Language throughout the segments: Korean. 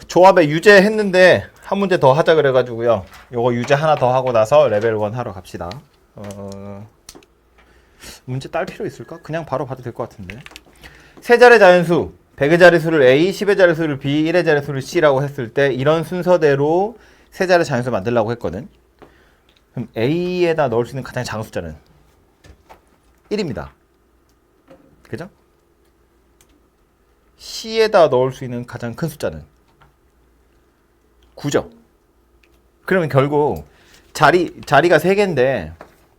조합에 유제 했는데 한 문제 더 하자 그래가지고요. 요거 유제 하나 더 하고 나서 레벨 1 하러 갑시다. 문제 딸 필요 있을까? 그냥 바로 봐도 될 것 같은데. 세 자리 자연수, 100의 자릿수를 A, 10의 자릿수를 B, 1의 자릿수를 C라고 했을 때 이런 순서대로 세 자리 자연수 만들려고 했거든. 그럼 A에다 넣을 수 있는 가장 작은 숫자는 1입니다. 그죠? C에다 넣을 수 있는 가장 큰 숫자는 9죠. 그러면 결국 자리가 3개인데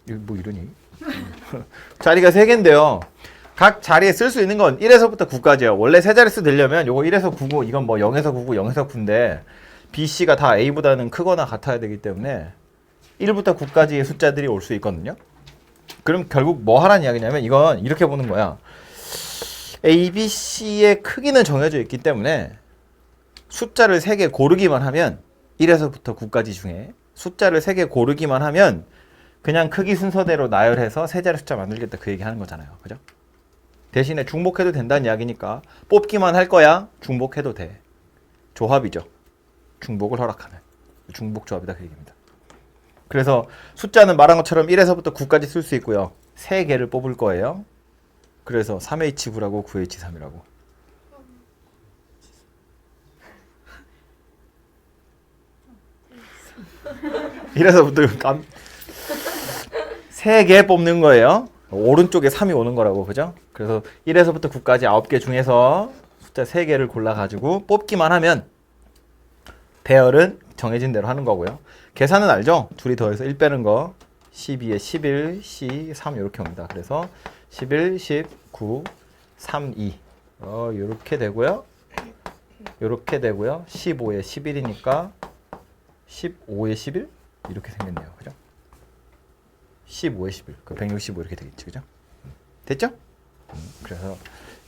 뭐 이러니? 자리가 3개인데요. 각 자리에 쓸 수 있는 건 1에서부터 9까지예요. 원래 세 자릿수 되려면 요거 1에서 9고 이건 뭐 0에서 9고 0에서 9인데 B, C가 다 A보다는 크거나 같아야 되기 때문에 1부터 9까지의 숫자들이 올 수 있거든요. 그럼 결국 뭐 하라는 이야기냐면 이건 이렇게 보는 거야. A, B, C의 크기는 정해져 있기 때문에 숫자를 3개 고르기만 하면 1에서부터 9까지 중에 숫자를 3개 고르기만 하면 그냥 크기 순서대로 나열해서 세 자리 숫자 만들겠다 그 얘기 하는 거잖아요. 그죠? 대신에 중복해도 된다는 이야기니까 뽑기만 할 거야? 중복해도 돼. 조합이죠. 중복을 허락하는. 중복 조합이다 그 얘기입니다. 그래서 숫자는 말한 것처럼 1에서부터 9까지 쓸 수 있고요. 3개를 뽑을 거예요. 그래서 3H9라고 9H3이라고. 이래서부터 3개 뽑는 거예요. 오른쪽에 3이 오는 거라고, 그죠? 그래서 1에서부터 9까지 9개 중에서 숫자 3개를 골라가지고 뽑기만 하면 배열은 정해진 대로 하는 거고요. 계산은 알죠? 둘이 더해서 1 빼는 거 12에 11, C, 3 이렇게 옵니다. 그래서 11, 10, 9, 3, 2 이렇게 되고요. 이렇게 되고요. 15에 11이니까 15에 11? 이렇게 생겼네요. 그죠? 15에 11, 그 165 이렇게 되겠지, 그죠? 됐죠? 그래서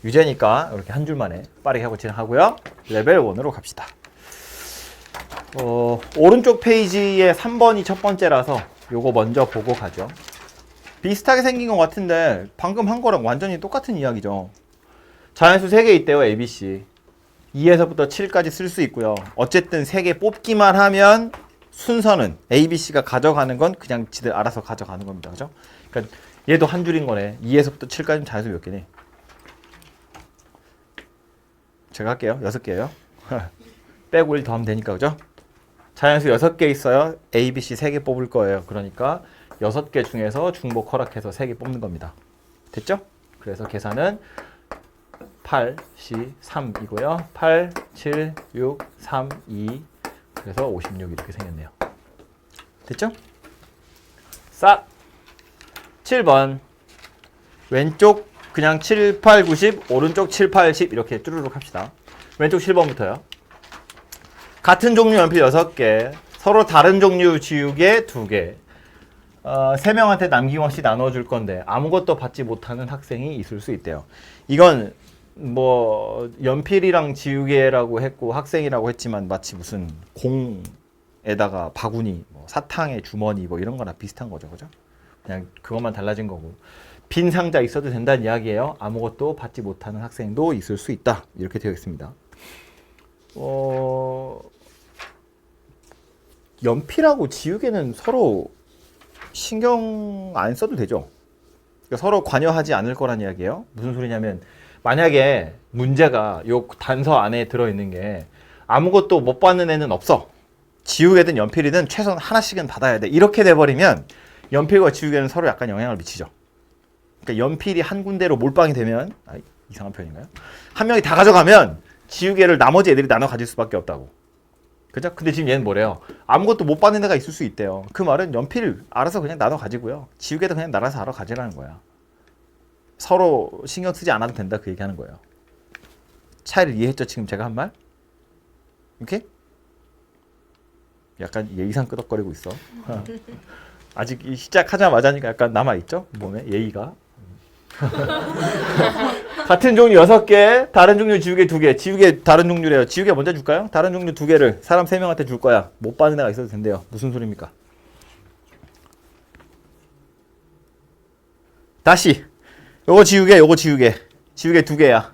유제니까 이렇게 한 줄만에 빠르게 하고 진행하고요. 레벨 1으로 갑시다. 오른쪽 페이지에 3번이 첫 번째라서 요거 먼저 보고 가죠. 비슷하게 생긴 것 같은데 방금 한 거랑 완전히 똑같은 이야기죠. 자연수 3개 있대요, A, B, C. 2에서부터 7까지 쓸 수 있고요. 어쨌든 3개 뽑기만 하면 순서는 A, B, C가 가져가는 건 그냥 지들 알아서 가져가는 겁니다. 그죠? 그러니까 얘도 한 줄인 거네. 2에서부터 7까지는 자연수 몇 개니? 제가 할게요. 6개예요. 빼고 1 더하면 되니까, 그죠? 자연수 6개 있어요. A, B, C 3개 뽑을 거예요. 그러니까 6개 중에서 중복 허락해서 3개 뽑는 겁니다. 됐죠? 그래서 계산은 8, C, 3이고요. 8, 7, 6, 3, 2 그래서 56 이렇게 생겼네요. 됐죠? 싹! 7번 왼쪽 그냥 7, 8, 9, 10 오른쪽 7, 8, 10 이렇게 쭈르륵 합시다. 왼쪽 7번부터요. 같은 종류 연필 6개 서로 다른 종류 지우개 2개 3명한테 남김없이 나눠줄 건데 아무것도 받지 못하는 학생이 있을 수 있대요. 이건 뭐 연필이랑 지우개라고 했고 학생이라고 했지만 마치 무슨 공에다가 바구니, 뭐 사탕에 주머니 뭐 이런 거나 비슷한 거죠. 그죠? 그냥 그것만 달라진 거고 빈 상자 있어도 된다는 이야기예요. 아무것도 받지 못하는 학생도 있을 수 있다. 이렇게 되어 있습니다. 연필하고 지우개는 서로 신경 안 써도 되죠. 그러니까 서로 관여하지 않을 거란 이야기예요. 무슨 소리냐면 만약에 문제가 요 단서 안에 들어있는 게 아무것도 못 받는 애는 없어. 지우개든 연필이든 최소한 하나씩은 받아야 돼. 이렇게 돼버리면 연필과 지우개는 서로 약간 영향을 미치죠. 그러니까 연필이 한 군데로 몰빵이 되면 이상한 표현인가요? 한 명이 다 가져가면 지우개를 나머지 애들이 나눠 가질 수밖에 없다고. 그죠? 근데 지금 얘는 뭐래요? 아무것도 못 받는 애가 있을 수 있대요. 그 말은 연필 알아서 그냥 나눠 가지고요. 지우개도 그냥 알아서 알아 가지라는 거야. 서로 신경 쓰지 않아도 된다 그 얘기하는 거예요. 차이를 이해했죠? 지금 제가 한 말? 이렇게? 약간 예의상 끄덕거리고 있어. 아직 시작하자마자니까 약간 남아있죠? 몸에 예의가. 같은 종류 6개, 다른 종류 지우개 2개. 지우개 다른 종류래요. 지우개 먼저 줄까요? 다른 종류 2개를 사람 3명한테 줄 거야. 못 받는 애가 있어도 된대요. 무슨 소리입니까? 다시 요거 지우개, 요거 지우개. 지우개 2개야.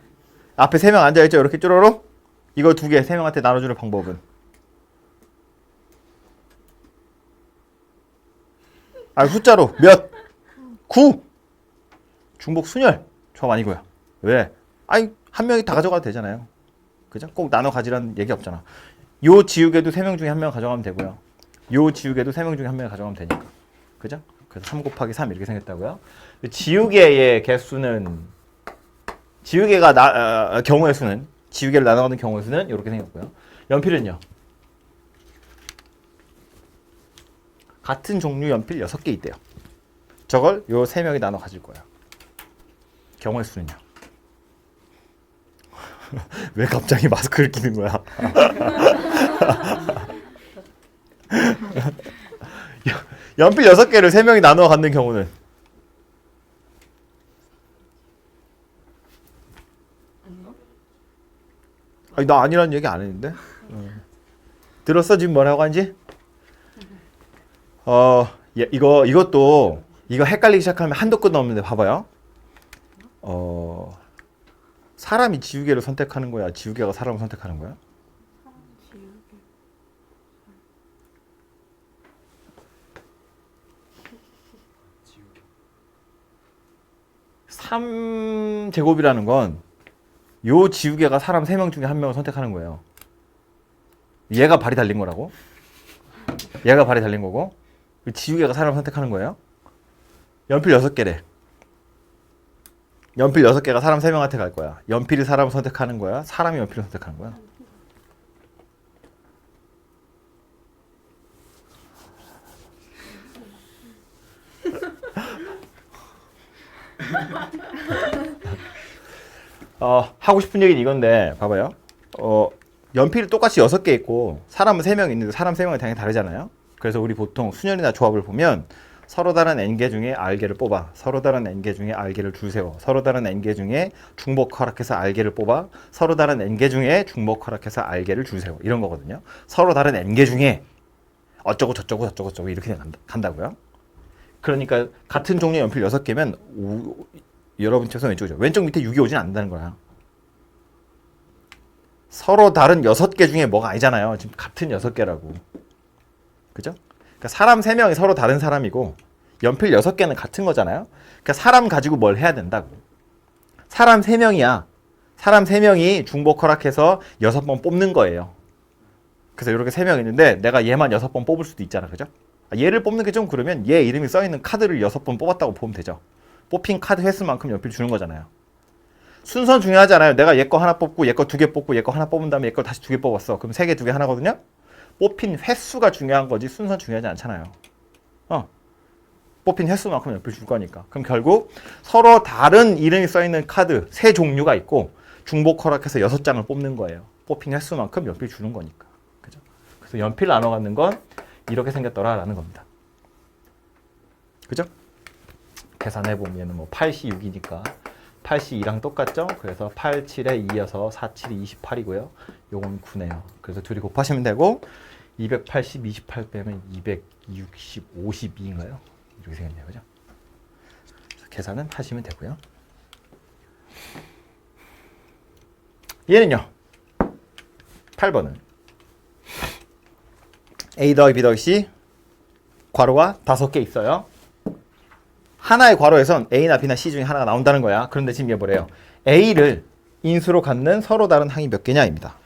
앞에 3명 앉아있죠? 이렇게 쪼로록. 이거 두 개, 세 명한테 나눠주는 방법은? 숫자로 몇? 9! 중복 순열. 조합 아니고요. 왜? 한 명이 다 가져가도 되잖아요. 그죠? 꼭 나눠 가지라는 얘기 없잖아. 요 지우개도 3명 중에 1명 가져가면 되고요. 요 지우개도 3명 중에 1명 가져가면 되니까. 그죠? 그래서 3 곱하기 3 이렇게 생겼다고요. 지우개의 개수는, 지우개가 경우의 수는, 지우개를 나눠가는 경우의 수는 이렇게 생겼고요. 연필은요. 같은 종류 연필 6개 있대요. 저걸 요 3명이 나눠 가질 거예요. 경우의 수는요. 왜 갑자기 마스크를 끼는 거야? 연필 6개를 3명이 나눠 갖는 경우는? 나 아니라는 얘기 안 했는데? 들었어? 지금 뭐라고 하는지? 이것도 헷갈리기 시작하면 한도 끝도 없는데 봐봐요. 사람이 지우개를 선택하는 거야? 지우개가 사람을 선택하는 거야? 3제곱이라는 건 요 지우개가 사람 3명 중에 1명을 선택하는 거예요. 얘가 발이 달린 거라고? 얘가 발이 달린 거고 지우개가 사람을 선택하는 거예요. 연필 6개래. 연필 6개가 사람 3명한테 갈 거야. 연필이 사람을 선택하는 거야? 사람이 연필을 선택하는 거야? 하고 싶은 얘기는 이건데 봐봐요. 연필이 똑같이 6개 있고 사람은 3명 있는데 사람 3명이 당연히 다르잖아요. 그래서 우리 보통 순열이나 조합을 보면 서로 다른 n개 중에 r개를 뽑아. 서로 다른 n개 중에 r개를 줄 세워. 서로 다른 n개 중에 중복 허락해서 r개를 뽑아. 서로 다른 n개 중에 중복 허락해서 r개를 줄 세워. 이런 거거든요. 서로 다른 n개 중에 어쩌고 저쩌고 저쩌고 저쩌고 이렇게 간다고요. 그러니까 같은 종류의 연필 6개면 여러분 최선 왼쪽이죠. 왼쪽 밑에 6이 오진 않는다는 거야. 서로 다른 6개 중에 뭐가 아니잖아요. 지금 같은 6개라고. 그죠? 그러니까 사람 3명이 서로 다른 사람이고 연필 6개는 같은 거잖아요. 그러니까 사람 가지고 뭘 해야 된다고. 사람 3명이야. 사람 3명이 중복 허락해서 6번 뽑는 거예요. 그래서 이렇게 3명 있는데 내가 얘만 6번 뽑을 수도 있잖아. 그죠? 얘를 뽑는 게 좀 그러면 얘 이름이 써있는 카드를 6번 뽑았다고 보면 되죠. 뽑힌 카드 횟수만큼 연필 주는 거잖아요. 순서 중요하잖아요. 내가 얘 거 하나 뽑고 얘 거 2개 뽑고 얘 거 하나 뽑은 다음에 얘 거 다시 2개 뽑았어. 그럼 3개 2개 하나거든요. 뽑힌 횟수가 중요한 거지 순서 중요하지 않잖아요. 뽑힌 횟수만큼 연필 줄 거니까. 그럼 결국 서로 다른 이름이 써있는 카드 3종류가 있고 중복 허락해서 6장을 뽑는 거예요. 뽑힌 횟수만큼 연필 주는 거니까. 그죠? 그래서 연필 나눠 갖는 건 이렇게 생겼더라라는 겁니다. 그죠? 계산해보면 얘는 뭐 8시 6이니까 8시 2랑 똑같죠? 그래서 8, 7에 2여서 4, 7이 28이고요. 요건 9네요. 그래서 둘이 곱하시면 되고 280, 28 빼면 260, 52인가요? 이렇게 생겼네요. 그죠? 계산은 하시면 되고요. 얘는요. 8번은 A 더하기 B 더하기 C 괄호가 5개 있어요. 하나의 괄호에선 A나 B나 C 중에 하나가 나온다는 거야. 그런데 지금 얘 뭐래요? A를 인수로 갖는 서로 다른 항이 몇 개냐입니다.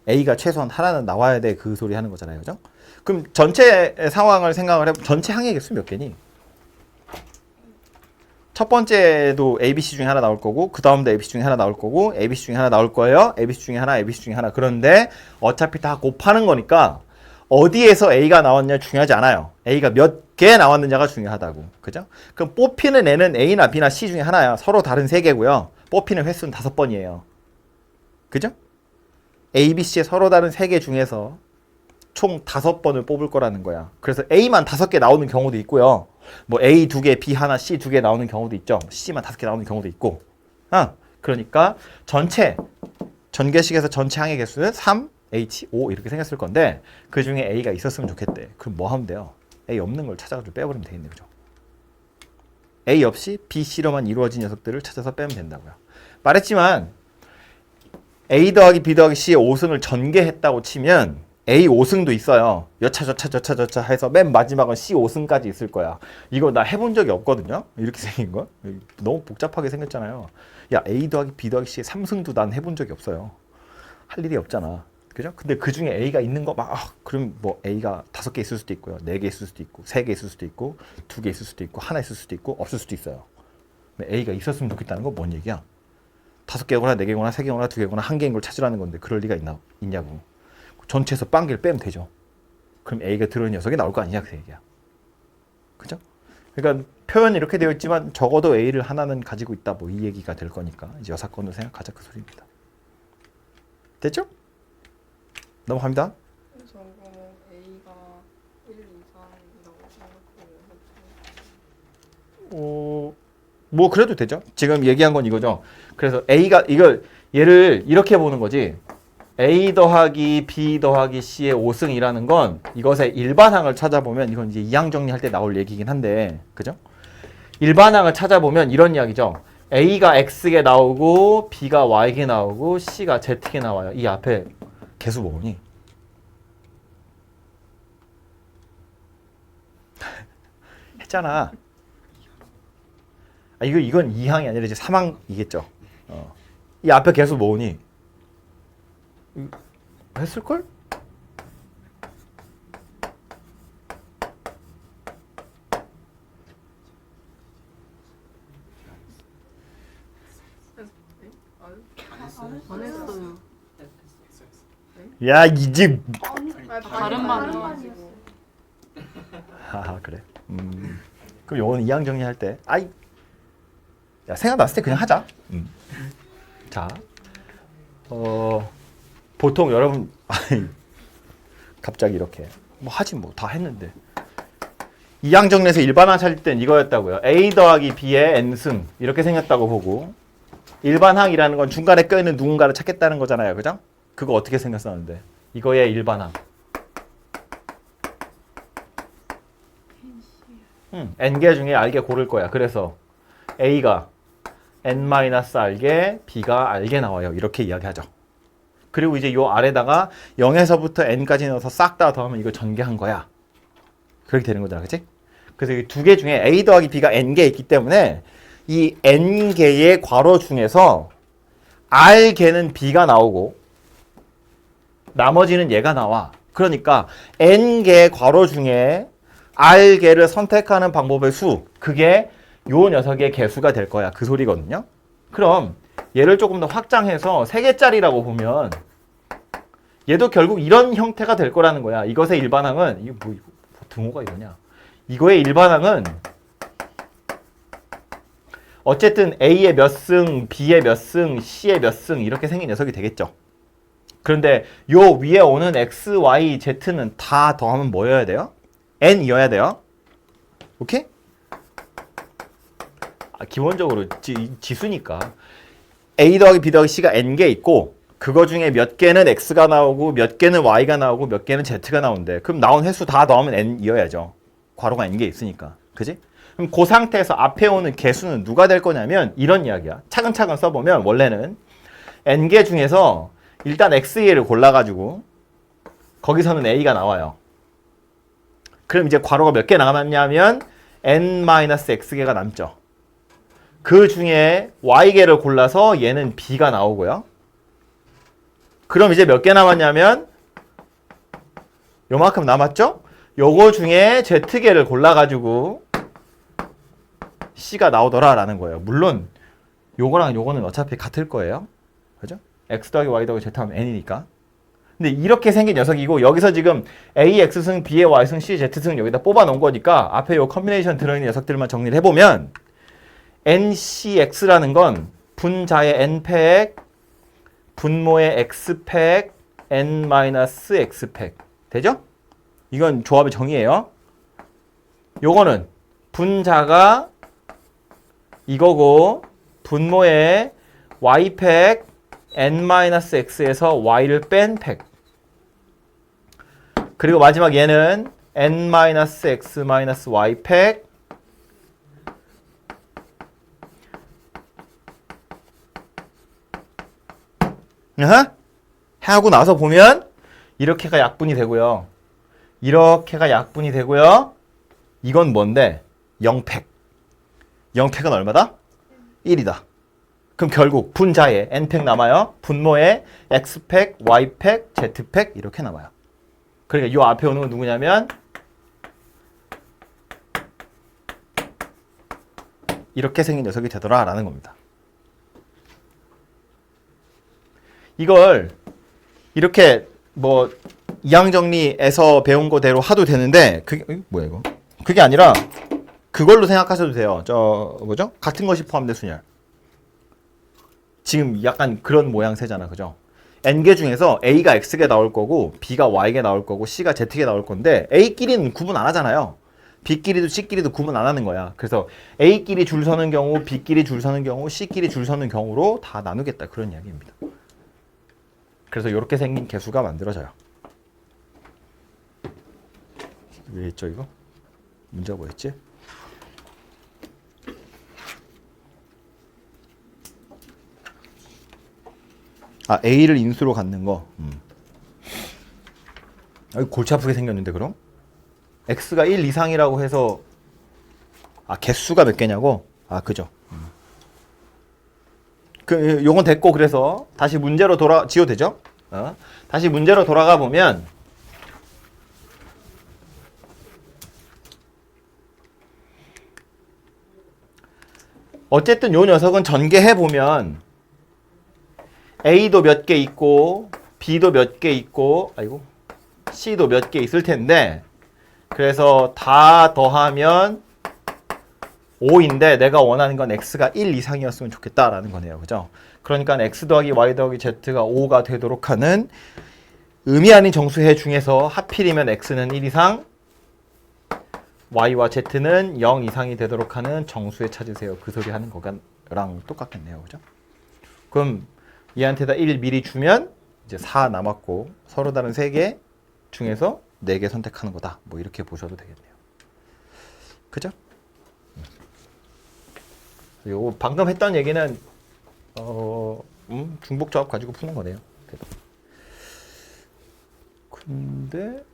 A가 최소한 하나는 나와야 돼. 그 소리 하는 거잖아요. 그죠? 그럼 전체 상황을 생각을 해보면 전체 항의 개수 몇 개니? 첫 번째도 ABC 중에 하나 나올 거고 그 다음도 ABC 중에 하나 나올 거고 ABC 중에 하나 나올 거예요. ABC 중에 하나, ABC 중에 하나. 그런데 어차피 다 곱하는 거니까 어디에서 A가 나왔냐 중요하지 않아요. A가 몇 개 나왔느냐가 중요하다고. 그죠? 그럼 뽑히는 애는 A나 B나 C 중에 하나야. 서로 다른 3개고요. 뽑히는 횟수는 5번이에요. 그죠? A, B, C의 서로 다른 3개 중에서 총 5번을 뽑을 거라는 거야. 그래서 A만 5개 나오는 경우도 있고요. 뭐 A 2개, B 하나, C 2개 나오는 경우도 있죠. C만 5개 나오는 경우도 있고. 그러니까 전개식에서 전체 항의 개수는 3, H, O 이렇게 생겼을 건데 그 중에 A가 있었으면 좋겠대. 그럼 뭐 하면 돼요? A 없는 걸 찾아가지고 빼버리면 되겠네. 그죠? A 없이 B, C로만 이루어진 녀석들을 찾아서 빼면 된다고요. 말했지만 A 더하기 B 더하기 C의 5승을 전개했다고 치면 A 5승도 있어요. 여차 해서 맨 마지막은 C 5승까지 있을 거야. 이거 나 해본 적이 없거든요. 이렇게 생긴 거. 너무 복잡하게 생겼잖아요. 야, A 더하기 B 더하기 C의 3승도 난 해본 적이 없어요. 할 일이 없잖아. 그죠? 근데 그 중에 A가 있는 거 그럼 뭐 A가 5개 있을 수도 있고요. 4개 있을 수도 있고, 3개 있을 수도 있고, 2개 있을 수도 있고, 하나 있을 수도 있고, 없을 수도 있어요. A가 있었으면 좋겠다는 건 뭔 얘기야? 5개거나 4개거나 3개거나 2개거나 1개인 걸 찾으라는 건데 그럴 리가 있냐고. 전체에서 빵개를 빼면 되죠. 그럼 A가 들어있는 녀석이 나올 거 아니냐 그 얘기야. 그죠? 그러니까 표현이 이렇게 되어 있지만 적어도 A를 하나는 가지고 있다 뭐 이 얘기가 될 거니까 이제 여사건으로 생각하자 그 소리입니다. 됐죠? 넘어갑니다. 저거 A가 1, 2, 3이라고 생각해요. 뭐 그래도 되죠. 지금 얘기한 건 이거죠. 그래서 A가 얘를 이렇게 보는 거지. A 더하기 B 더하기 C의 5승이라는 건 이것의 일반항을 찾아보면 이건 이제 이항 정리할 때 나올 얘기긴 한데 그죠? 일반항을 찾아보면 이런 이야기죠. A가 X게 나오고 B가 Y게 나오고 C가 Z게 나와요. 이 앞에 개수 모으니 했잖아. 이건 2항이 아니라 이제 3항이겠죠. 이 앞에 개수 모으니 했을걸? 안 했어요. 야 이제 다른 반이었어요. 하하 그래. 그럼 요거는 2항 정리할 때 야 생각났을 때 그냥 하자. 자 보통 여러분 갑자기 이렇게 뭐 하지 뭐 다 했는데 2항 정리해서 일반항 찾을 땐 이거였다고요. A 더하기 B의 n승 이렇게 생겼다고 보고 일반항이라는 건 중간에 껴있는 누군가를 찾겠다는 거잖아요. 그죠? 그거 어떻게 생겼었는데 이거의 일반항 n개 중에 R개 고를 거야. 그래서 A가 n-R개, B가 R개 나와요. 이렇게 이야기하죠. 그리고 이제 요 아래다가 0에서부터 n까지 넣어서 싹 다 더하면 이거 전개한 거야. 그렇게 되는 거잖아. 그치? 그래서 이 두 개 중에 A 더하기 B가 n개 있기 때문에 이 n개의 괄호 중에서 R개는 B가 나오고 나머지는 얘가 나와. 그러니까 n개 괄호 중에 R개를 선택하는 방법의 수 그게 요 녀석의 개수가 될 거야. 그 소리거든요. 그럼 얘를 조금 더 확장해서 3개짜리라고 보면 얘도 결국 이런 형태가 될 거라는 거야. 이것의 일반항은 이게 뭐 등호가 이러냐. 이거의 일반항은 어쨌든 A의 몇 승, B의 몇 승, C의 몇 승 이렇게 생긴 녀석이 되겠죠. 그런데 요 위에 오는 X, Y, Z는 다 더하면 뭐여야 돼요? N이어야 돼요. 오케이? 기본적으로 지수니까 A 더하기 B 더하기 C가 n개 있고 그거 중에 몇 개는 X가 나오고 몇 개는 Y가 나오고 몇 개는 Z가 나오는데 그럼 나온 횟수 다 넣으면 n이어야죠. 괄호가 n개 있으니까. 그지? 그럼 그 상태에서 앞에 오는 개수는 누가 될 거냐면 이런 이야기야. 차근차근 써보면 원래는 n개 중에서 일단 X개를 골라가지고 거기서는 A가 나와요. 그럼 이제 괄호가 몇 개 남았냐면 n-X개가 남죠. 그 중에 Y개를 골라서 얘는 B가 나오고요. 그럼 이제 몇 개 남았냐면 요만큼 남았죠? 요거 중에 Z개를 골라가지고 C가 나오더라라는 거예요. 물론 요거랑 요거는 어차피 같을 거예요. 그죠? X 더하기 Y 더하기 Z 하면 N이니까. 근데 이렇게 생긴 녀석이고 여기서 지금 A, X승, B의 Y승, C, Z승 여기다 뽑아 놓은 거니까 앞에 요 컨비네이션 들어있는 녀석들만 정리를 해보면 NCX라는 건 분자의 N팩, 분모의 X팩, N-X팩. 되죠? 이건 조합의 정의예요. 요거는 분자가 이거고 분모의 Y팩, N-X에서 Y를 뺀 팩. 그리고 마지막 얘는 N-X-Y 팩, 하고 나서 보면 이렇게가 약분이 되고요. 이렇게가 약분이 되고요. 이건 뭔데? 0팩. 0팩은 얼마다? 1이다. 그럼 결국 분자에 n팩 남아요. 분모에 x팩, y팩, z팩 이렇게 남아요. 그러니까 이 앞에 오는 건 누구냐면 이렇게 생긴 녀석이 되더라 라는 겁니다. 이걸 이렇게 뭐 이항정리에서 배운 거대로 하도 되는데 그게 뭐야 이거? 그게 아니라 그걸로 생각하셔도 돼요. 저 뭐죠? 같은 것이 포함된 순열. 지금 약간 그런 모양새잖아, 그죠? n개 중에서 a가 x개 나올 거고 b가 y개 나올 거고 c가 z개 나올 건데 a끼리는 구분 안 하잖아요. b끼리도 c끼리도 구분 안 하는 거야. 그래서 a끼리 줄 서는 경우, b끼리 줄 서는 경우, c끼리 줄 서는 경우로 다 나누겠다 그런 이야기입니다. 그래서 이렇게 생긴 개수가 만들어져요. 왜 했죠 이거? 문제가 뭐였지? 아, A를 인수로 갖는 거. 골치 아프게 생겼는데 그럼? X가 1 이상이라고 해서 개수가 몇 개냐고? 그죠. 요건 됐고 그래서 다시 문제로 지워도 되죠? 다시 문제로 돌아가 보면 어쨌든 요 녀석은 전개해 보면 A도 몇 개 있고 B도 몇 개 있고 C도 몇 개 있을 텐데 그래서 다 더하면 5인데 내가 원하는 건 X가 1 이상이었으면 좋겠다라는 거네요. 그죠? 그러니까 X 더하기 Y 더하기 Z가 5가 되도록 하는 의미 아닌 정수해 중에서 하필이면 X는 1 이상 Y와 Z는 0 이상이 되도록 하는 정수해 찾으세요. 그 소리 하는 거랑 똑같겠네요. 그죠? 그럼 얘한테다 1 미리 주면 이제 4 남았고 서로 다른 3개 중에서 4개 선택하는 거다. 뭐 이렇게 보셔도 되겠네요. 그죠? 요거 방금 했던 얘기는 중복조합 가지고 푸는 거네요. 근데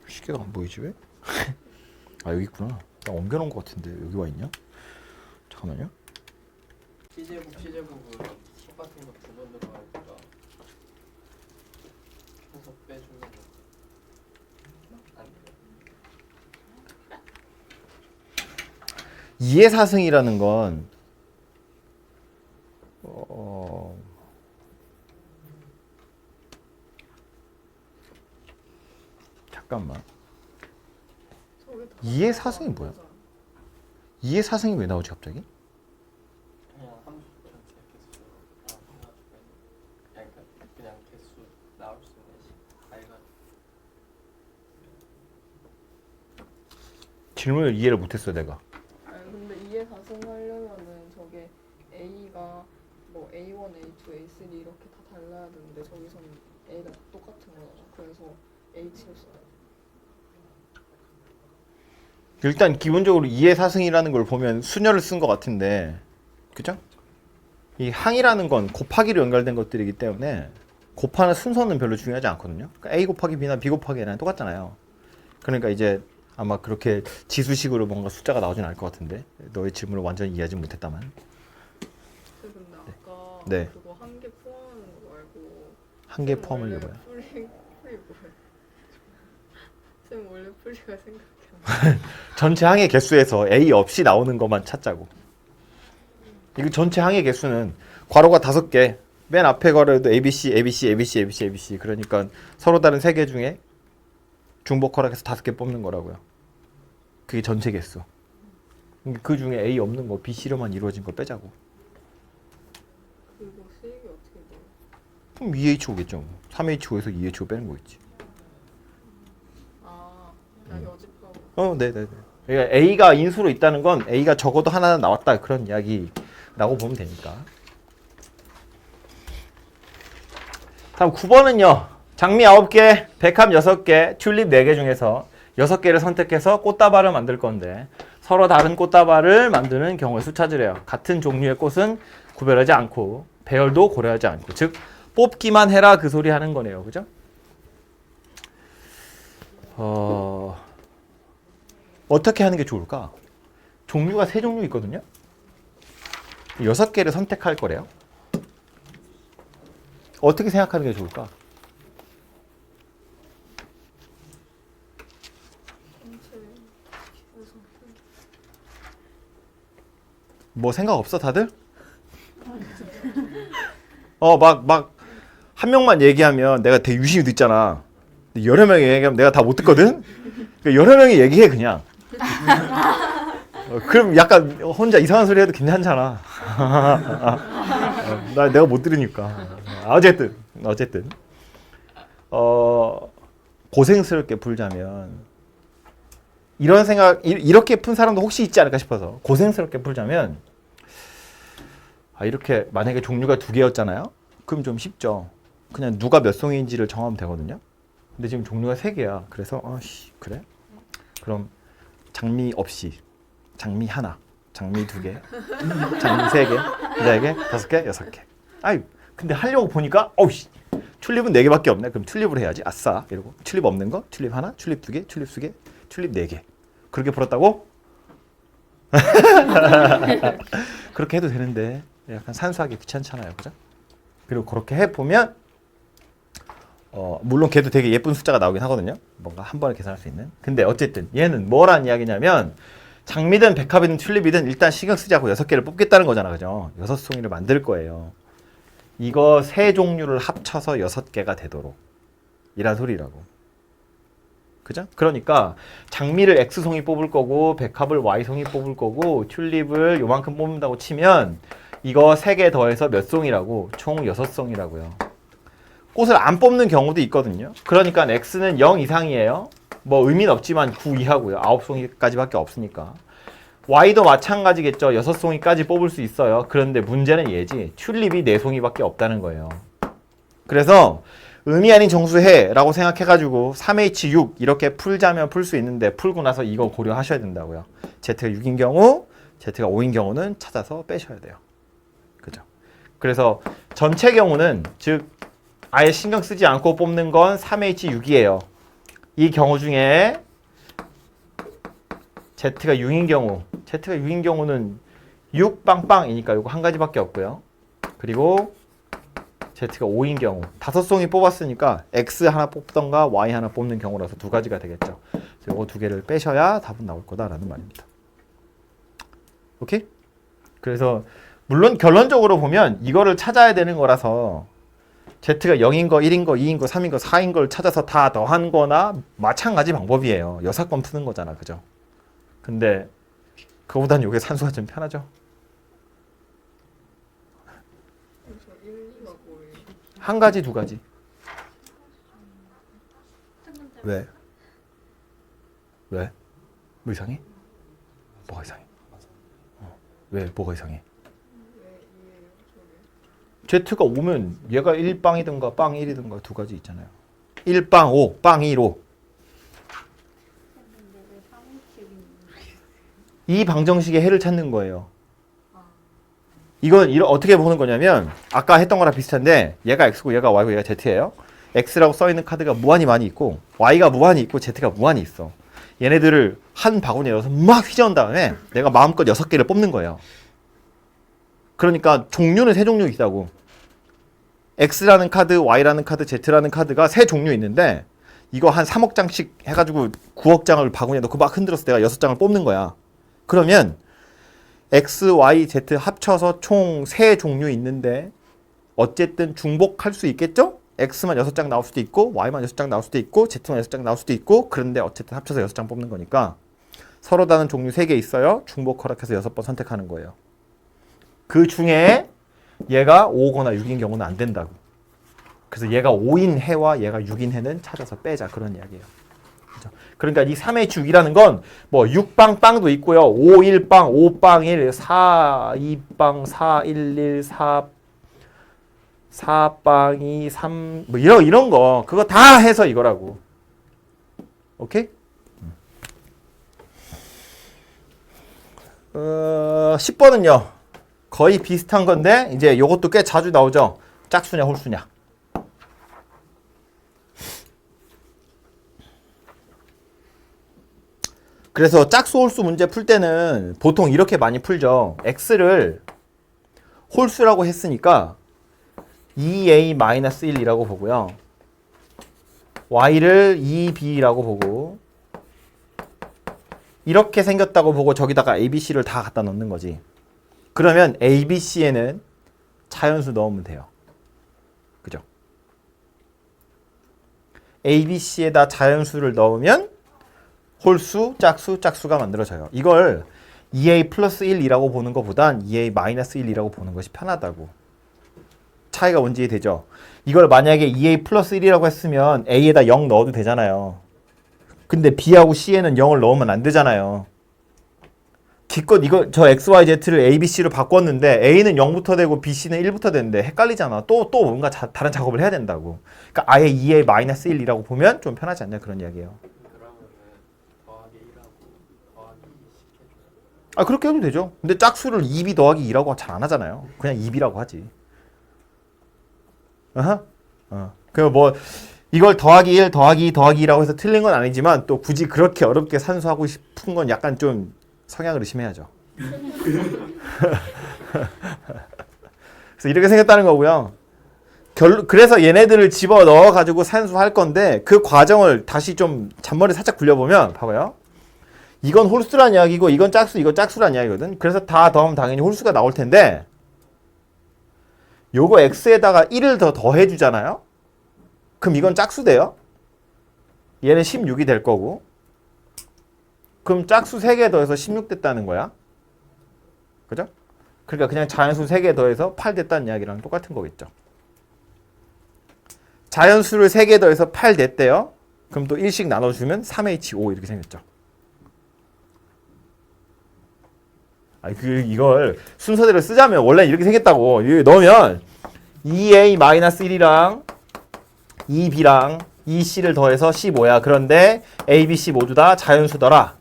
시계가 안 보이지 왜? 여기 있구나. 나 옮겨놓은 것 같은데 여기 와 있냐? 잠깐만요. C제곱은 10 같은 거 2번 들어가니까 해서 빼주면 안 돼요. 2의 4승이라는 건 잠깐만. 2의 4승이 뭐야? 2의 4승이 왜 나오지 갑자기? 그냥 함수 전체 개수 그냥 개수 나올 수 있는 알가 질문을 이해를 못했어 내가. 근데 2에 4승 하려면은 저게 A가 뭐 A1, A2, A3 이렇게 다 달라야 되는데 저기서는 A가 똑같은 거잖아. 그래서 H를 써야 돼. 일단 기본적으로 2의 4승이라는 걸 보면 수녀를 쓴 것 같은데 그죠? 이 항이라는 건 곱하기로 연결된 것들이기 때문에 곱하는 순서는 별로 중요하지 않거든요. 그러니까 A 곱하기 B나 B 곱하기 N은 똑같잖아요. 그러니까 이제 아마 그렇게 지수식으로 뭔가 숫자가 나오진 않을 것 같은데 너의 질문을 완전히 이해하지 못했다만. 근데 아까 네. 그거 한 개 포함하는 거 말고 한 개 포함을 원래 해봐요. 풀이 뭐예요? 쌤 원래 풀이가 생각이 안 나. 전체 항의 개수에서 A 없이 나오는 것만 찾자고. 이거 전체 항의 개수는 괄호가 5개. 맨 앞에 괄호에도 ABC, ABC, ABC, ABC, ABC. 그러니까 서로 다른 3개 중에 중복 허락해서 5개 뽑는 거라고요. 그게 전체 개수. 그 중에 A 없는 거, B, C로만 이루어진 거 빼자고. 그거 수익이 어떻게 돼요? 그럼 2H5겠죠. 3H5에서 2H5 빼는 거겠지. 그냥 여집하고. 네네네. 그러니까 A가 인수로 있다는 건 A가 적어도 하나 나왔다 그런 이야기라고 보면 되니까. 다음 9번은요. 장미 9개, 백합 6개, 튤립 4개 중에서 6개를 선택해서 꽃다발을 만들 건데 서로 다른 꽃다발을 만드는 경우의 수 찾으래요. 같은 종류의 꽃은 구별하지 않고 배열도 고려하지 않고 즉 뽑기만 해라 그 소리 하는 거네요. 그죠? 어떻게 하는 게 좋을까? 종류가 3종류 있거든요. 6개를 선택할 거래요. 어떻게 생각하는 게 좋을까? 뭐 생각 없어 다들? 한 명만 얘기하면 내가 되게 유심히 듣잖아. 근데 여러 명이 얘기하면 내가 다 못 듣거든? 그러니까 여러 명이 얘기해 그냥. 그럼 약간 혼자 이상한 소리 해도 괜찮잖아. 내가 못 들으니까. 어쨌든 고생스럽게 풀자면 이런 생각 이렇게 푼 사람도 혹시 있지 않을까 싶어서 고생스럽게 풀자면 이렇게 만약에 종류가 2개였잖아요. 그럼 좀 쉽죠. 그냥 누가 몇 송이인지를 정하면 되거든요. 근데 지금 종류가 3개야. 그래서 그래? 그럼 장미 없이 장미 하나, 장미 2개, 장미 3개, 4개, 5개, 6개. 근데 하려고 보니까 튤립은 4개밖에 없네. 그럼 튤립을 해야지. 아싸. 이러고 튤립 없는 거 튤립 하나, 튤립 2개, 튤립 2개, 튤립 4개. 그렇게 풀었다고? 그렇게 해도 되는데 약간 산수하기 귀찮잖아요. 그죠? 그리고 그렇게 해보면 물론 걔도 되게 예쁜 숫자가 나오긴 하거든요. 뭔가 한 번에 계산할 수 있는. 근데 어쨌든 얘는 뭐란 이야기냐면 장미든 백합이든 튤립이든 일단 신경 쓰지 않고 6개를 뽑겠다는 거잖아. 그죠? 6송이를 만들 거예요. 이거 3종류를 합쳐서 6개가 되도록 이란 소리라고. 그죠? 그러니까 장미를 X송이 뽑을 거고 백합을 Y송이 뽑을 거고 튤립을 요만큼 뽑는다고 치면 이거 3개 더해서 몇 송이라고? 총 6송이라고요. 꽃을 안 뽑는 경우도 있거든요. 그러니까 X는 0 이상이에요. 뭐 의미는 없지만 9 이하고요. 9송이까지밖에 없으니까. Y도 마찬가지겠죠. 6송이까지 뽑을 수 있어요. 그런데 문제는 얘지. 튤립이 4송이밖에 없다는 거예요. 그래서 의미 아닌 정수해 라고 생각해가지고 3H6 이렇게 풀자면 풀 수 있는데 풀고 나서 이거 고려하셔야 된다고요. Z가 6인 경우, Z가 5인 경우는 찾아서 빼셔야 돼요. 그죠? 그래서 전체 경우는 즉 아예 신경 쓰지 않고 뽑는 건 3H6이에요. 이 경우 중에 Z가 6인 경우는 6 빵빵이니까 이거 한 가지밖에 없고요. 그리고 Z가 5인 경우 5송이 뽑았으니까 X 하나 뽑던가 Y 하나 뽑는 경우라서 2가지가 되겠죠. 그래서 이거 2개를 빼셔야 답은 나올 거다라는 말입니다. 오케이? 그래서 물론 결론적으로 보면 이거를 찾아야 되는 거라서 Z가 0인 거, 1인 거, 2인 거, 3인 거, 4인 걸 찾아서 다 더한 거나 마찬가지 방법이에요. 6번 푸는 거잖아. 그죠? 근데 그거보단 이게 산수가 좀 편하죠. 그래서 1, 2가 뭐예요? 한 가지, 2가지. 왜? 왜? 뭐 이상해? 뭐가 이상해? 왜? 뭐가 이상해? 왜 2예요? 저게? Z가 5면 얘가 1빵이든가 빵 1이든가 2가지 있잖아요. 1빵 5, 빵 1, 5. 이 방정식의 해를 찾는 거예요. 이건 어떻게 보는 거냐면 아까 했던 거랑 비슷한데 얘가 X고 얘가 Y고 얘가 Z예요. X라고 써있는 카드가 무한히 많이 있고 Y가 무한히 있고 Z가 무한히 있어. 얘네들을 한 바구니에 넣어서 막 휘저은 다음에 내가 마음껏 6개를 뽑는 거예요. 그러니까 종류는 3종류 있다고. X라는 카드, Y라는 카드, Z라는 카드가 3종류 있는데 이거 한 3억 장씩 해가지고 9억 장을 바구니에 넣고 막 흔들어서 내가 6장을 뽑는 거야. 그러면 X, Y, Z 합쳐서 총 3종류 있는데 어쨌든 중복할 수 있겠죠? X만 6장 나올 수도 있고 Y만 6장 나올 수도 있고 Z만 6장 나올 수도 있고 그런데 어쨌든 합쳐서 6장 뽑는 거니까 서로 다른 종류 3개 있어요. 중복 허락해서 6번 선택하는 거예요. 그 중에 얘가 5거나 6인 경우는 안 된다고. 그래서 얘가 5인 해와 얘가 6인 해는 찾아서 빼자 그런 이야기예요. 그죠? 그러니까 이 3H6이라는 건 뭐 6빵 빵도 있고요. 5, 1빵, 5빵 1, 4, 2빵, 4, 1, 1, 4, 4빵 2, 3, 뭐 이런 거 그거 다 해서 이거라고. 오케이? 10번은요. 거의 비슷한 건데 이제 요것도 꽤 자주 나오죠. 짝수냐 홀수냐. 그래서 짝수 홀수 문제 풀 때는 보통 이렇게 많이 풀죠. x를 홀수라고 했으니까 2a-1이라고 보고요. y를 2b라고 보고 이렇게 생겼다고 보고 저기다가 abc를 다 갖다 넣는 거지. 그러면 abc에는 자연수 넣으면 돼요. 그죠? abc에다 자연수를 넣으면 홀수, 짝수, 짝수가 만들어져요. 이걸 2a 플러스 1이라고 보는 것보단 2a 마이너스 1이라고 보는 것이 편하다고. 차이가 뭔지 이해되죠? 이걸 만약에 2a 플러스 1이라고 했으면 a에다 0 넣어도 되잖아요. 근데 b하고 c에는 0을 넣으면 안 되잖아요. 기껏 이거 저 x, y, z를 a, b, c로 바꿨는데 a는 0부터 되고 bc는 1부터 되는데 헷갈리잖아. 또 뭔가 다른 작업을 해야 된다고. 그러니까 아예 2a 마이너스 1이라고 보면 좀 편하지 않냐 그런 이야기예요. 그러면은 더하기 1하고 더하기 10 해줘요. 아 그렇게 해도 되죠. 근데 짝수를 2b 더하기 2라고 잘 안 하잖아요. 그냥 2b라고 하지. 그럼 뭐 이걸 더하기 1, 더하기 2, 더하기 2라고 해서 틀린 건 아니지만 또 굳이 그렇게 어렵게 산수하고 싶은 건 약간 좀 성향을 의심해야죠. 그래서 이렇게 생겼다는 거고요. 그래서 얘네들을 집어 넣어 가지고 산수할 건데 그 과정을 다시 좀 잔머리 살짝 굴려보면 봐봐요. 이건 홀수란 이야기고 이건 짝수, 이건 짝수란 이야기거든. 그래서 다 더하면 당연히 홀수가 나올 텐데 요거 x에다가 1을 더 더해주잖아요. 그럼 이건 짝수 돼요. 얘는 16이 될 거고. 그럼 짝수 3개 더해서 16 됐다는 거야. 그죠? 그러니까 그냥 자연수 3개 더해서 8 됐다는 이야기랑 똑같은 거겠죠. 자연수를 3개 더해서 8 됐대요. 그럼 또 1씩 나눠주면 3h5 이렇게 생겼죠. 이걸 순서대로 쓰자면 원래 이렇게 생겼다고. 여기 넣으면 2a-1이랑 2b랑 2c를 더해서 15야. 그런데 a, b, c 모두 다 자연수더라.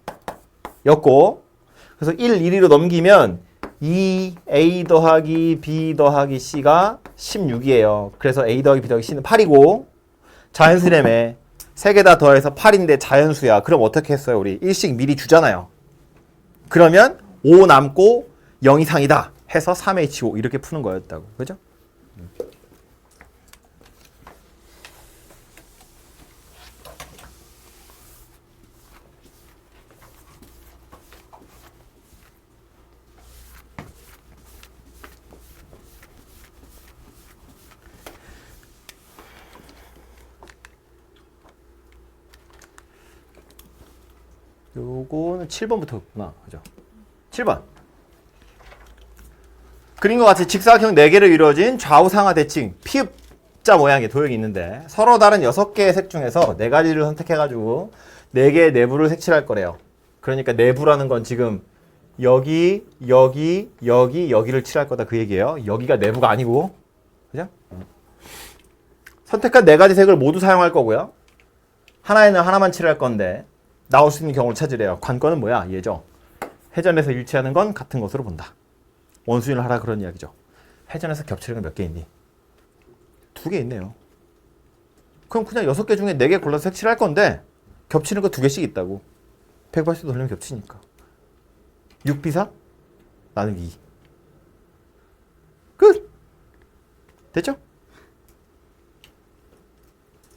였고 그래서 1, 1로 넘기면 2a 더하기 b 더하기 c가 16이에요. 그래서 a 더하기 b 더하기 c는 8이고 자연수라며 3개 다 더해서 8인데 자연수야. 그럼 어떻게 했어요? 우리 1씩 미리 주잖아요. 그러면 5 남고 0 이상이다 해서 3h5 이렇게 푸는 거였다고. 그죠? 요거는 7번부터였구나. 그죠? 7번. 그림과 같이 직사각형 4개로 이루어진 좌우상하 대칭 피읍자 모양의 도형이 있는데 서로 다른 6개의 색 중에서 4가지를 선택해가지고 4개의 내부를 색칠할 거래요. 그러니까 내부라는 건 지금 여기, 여기, 여기, 여기를 칠할 거다 그 얘기예요. 여기가 내부가 아니고. 그죠? 선택한 4가지 색을 모두 사용할 거고요. 하나에는 하나만 칠할 건데 나올 수 있는 경우를 찾으래요. 관건은 뭐야? 얘죠. 회전에서 일치하는 건 같은 것으로 본다. 원수인을 하라 그런 이야기죠. 회전에서 겹치는 건 몇 개 있니? 2개 있네요. 그럼 그냥 6개 중에 4개 골라서 색칠할 건데 겹치는 거 2개씩 있다고. 180도 돌리면 겹치니까. 6비사 나누기 2. 끝! 됐죠?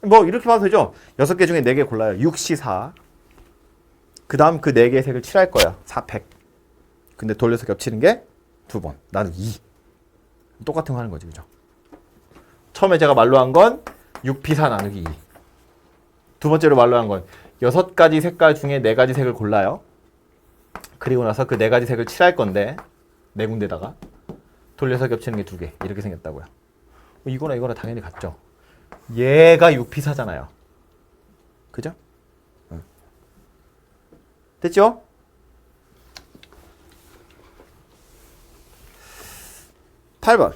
뭐 이렇게 봐도 되죠? 6개 중에 4개 골라요. 6C4. 그 다음 그 4개의 색을 칠할 거야. 4팩. 근데 돌려서 겹치는 게 2번. 나누기 2. 똑같은 거 하는 거지. 그죠? 처음에 제가 말로 한 건 6P4 나누기 2. 두 번째로 말로 한 건 6가지 색깔 중에 4가지 색을 골라요. 그리고 나서 그 4가지 색을 칠할 건데 4군데다가 돌려서 겹치는 게 2개. 이렇게 생겼다고요. 이거나 이거나 당연히 같죠. 얘가 6P4잖아요. 그죠? 됐죠? (8번)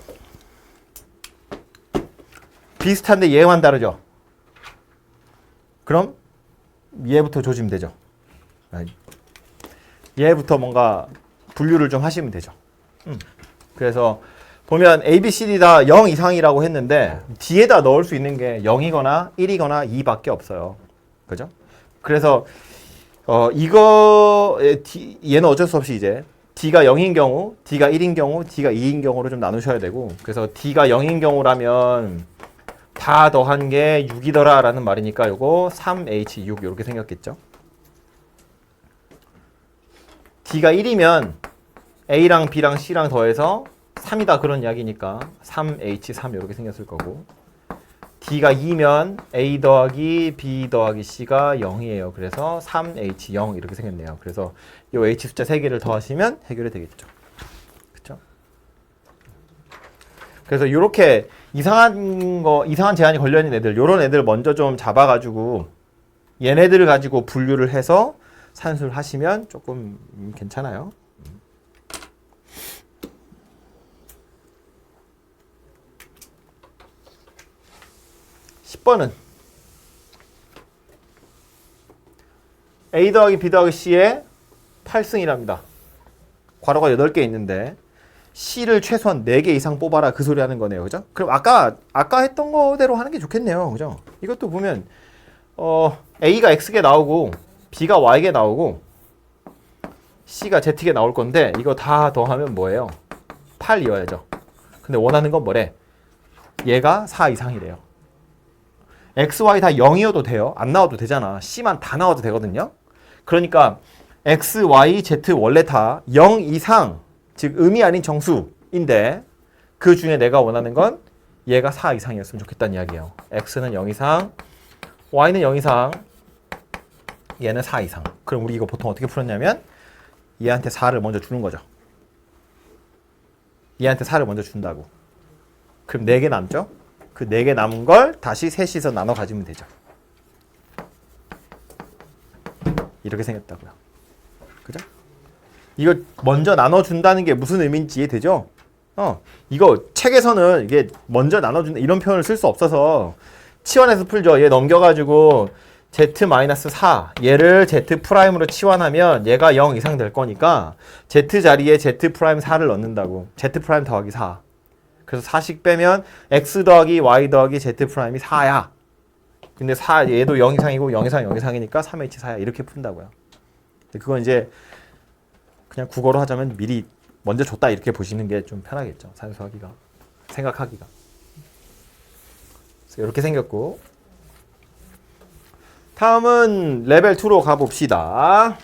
비슷한데 얘만 다르죠? 그럼 얘부터 조지면 되죠. 얘부터 뭔가 분류를 좀 하시면 되죠. 그래서 보면 A, B, C, D 다 0 이상이라고 했는데 뒤에다 넣을 수 있는 게 0이거나 1이거나 2밖에 없어요. 그죠? 그래서 얘는 어쩔 수 없이 이제 D가 0인 경우, D가 1인 경우, D가 2인 경우로 좀 나누셔야 되고, 그래서 D가 0인 경우라면 다 더한 게 6이더라 라는 말이니까 요거 3H6 이렇게 생겼겠죠. D가 1이면 A랑 B랑 C랑 더해서 3이다 그런 이야기니까 3H3 이렇게 생겼을 거고, D가 2면 A 더하기 B 더하기 C가 0이에요. 그래서 3H0 이렇게 생겼네요. 그래서 이 H 숫자 3개를 더하시면 해결이 되겠죠. 그쵸? 그래서 이렇게 이상한 제한이 걸려있는 애들, 요런 애들 먼저 좀 잡아가지고 얘네들을 가지고 분류를 해서 산수를 하시면 조금 괜찮아요. 10번은 A 더하기 B 더하기 C의 8승이랍니다. 괄호가 8개 있는데 C를 최소한 4개 이상 뽑아라 그 소리 하는 거네요. 그죠? 그럼 아까 했던 거대로 하는 게 좋겠네요. 그죠? 이것도 보면 A가 X개 나오고 B가 Y개 나오고 C가 Z개 나올 건데 이거 다 더하면 뭐예요? 8이어야죠. 근데 원하는 건 뭐래? 얘가 4 이상이래요. X, Y 다 0이어도 돼요. 안 나와도 되잖아. C만 다 나와도 되거든요. 그러니까 X, Y, Z 원래 다 0 이상, 즉 음이 아닌 정수인데 그 중에 내가 원하는 건 얘가 4 이상이었으면 좋겠다는 이야기예요. X는 0 이상, Y는 0 이상, 얘는 4 이상. 그럼 우리 이거 보통 어떻게 풀었냐면 얘한테 4를 먼저 주는 거죠. 얘한테 4를 먼저 준다고. 그럼 4개 남죠? 그 4개 남은 걸 다시 셋이서 나눠 가지면 되죠. 이렇게 생겼다고요. 그죠? 이거 먼저 나눠준다는 게 무슨 의미인지 이해되죠? 이거 책에서는 이게 먼저 나눠준다 이런 표현을 쓸 수 없어서 치환해서 풀죠. 얘 넘겨가지고 Z-4 얘를 Z''으로 치환하면 얘가 0 이상 될 거니까 Z 자리에 Z'4를 넣는다고. Z' 더하기 4. 그래서 4씩 빼면 X 더하기 Y 더하기 Z''이 4야. 근데 얘도 0 이상이고 0 이상 0 이상이니까 3H4야. 이렇게 푼다고요. 그건 이제 그냥 국어로 하자면 미리 먼저 줬다 이렇게 보시는 게 좀 편하겠죠. 산수하기가. 생각하기가. 그래서 이렇게 생겼고, 다음은 레벨 2로 가봅시다.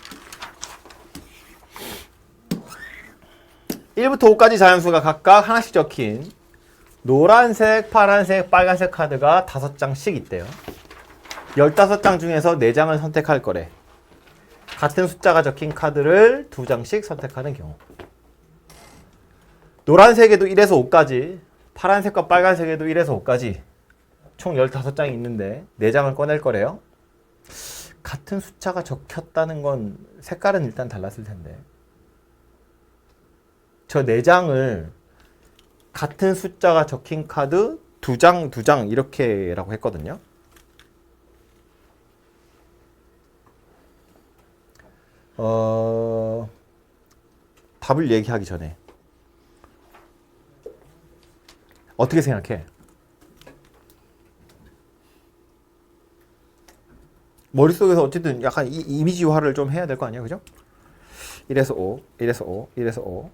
1부터 5까지 자연수가 각각 하나씩 적힌 노란색, 파란색, 빨간색 카드가 5장씩 있대요. 15장 중에서 4장을 선택할 거래. 같은 숫자가 적힌 카드를 2장씩 선택하는 경우. 노란색에도 1에서 5까지, 파란색과 빨간색에도 1에서 5까지 총 15장이 있는데 4장을 꺼낼 거래요. 같은 숫자가 적혔다는 건 색깔은 일단 달랐을 텐데 저 4장을 같은 숫자가 적힌 카드 2장 이렇게라고 했거든요. 답을 얘기하기 전에 어떻게 생각해? 머릿속에서 어쨌든 약간 이미지화를 좀 해야 될 거 아니야, 그죠? 1에서 5, 1에서 5, 1에서 5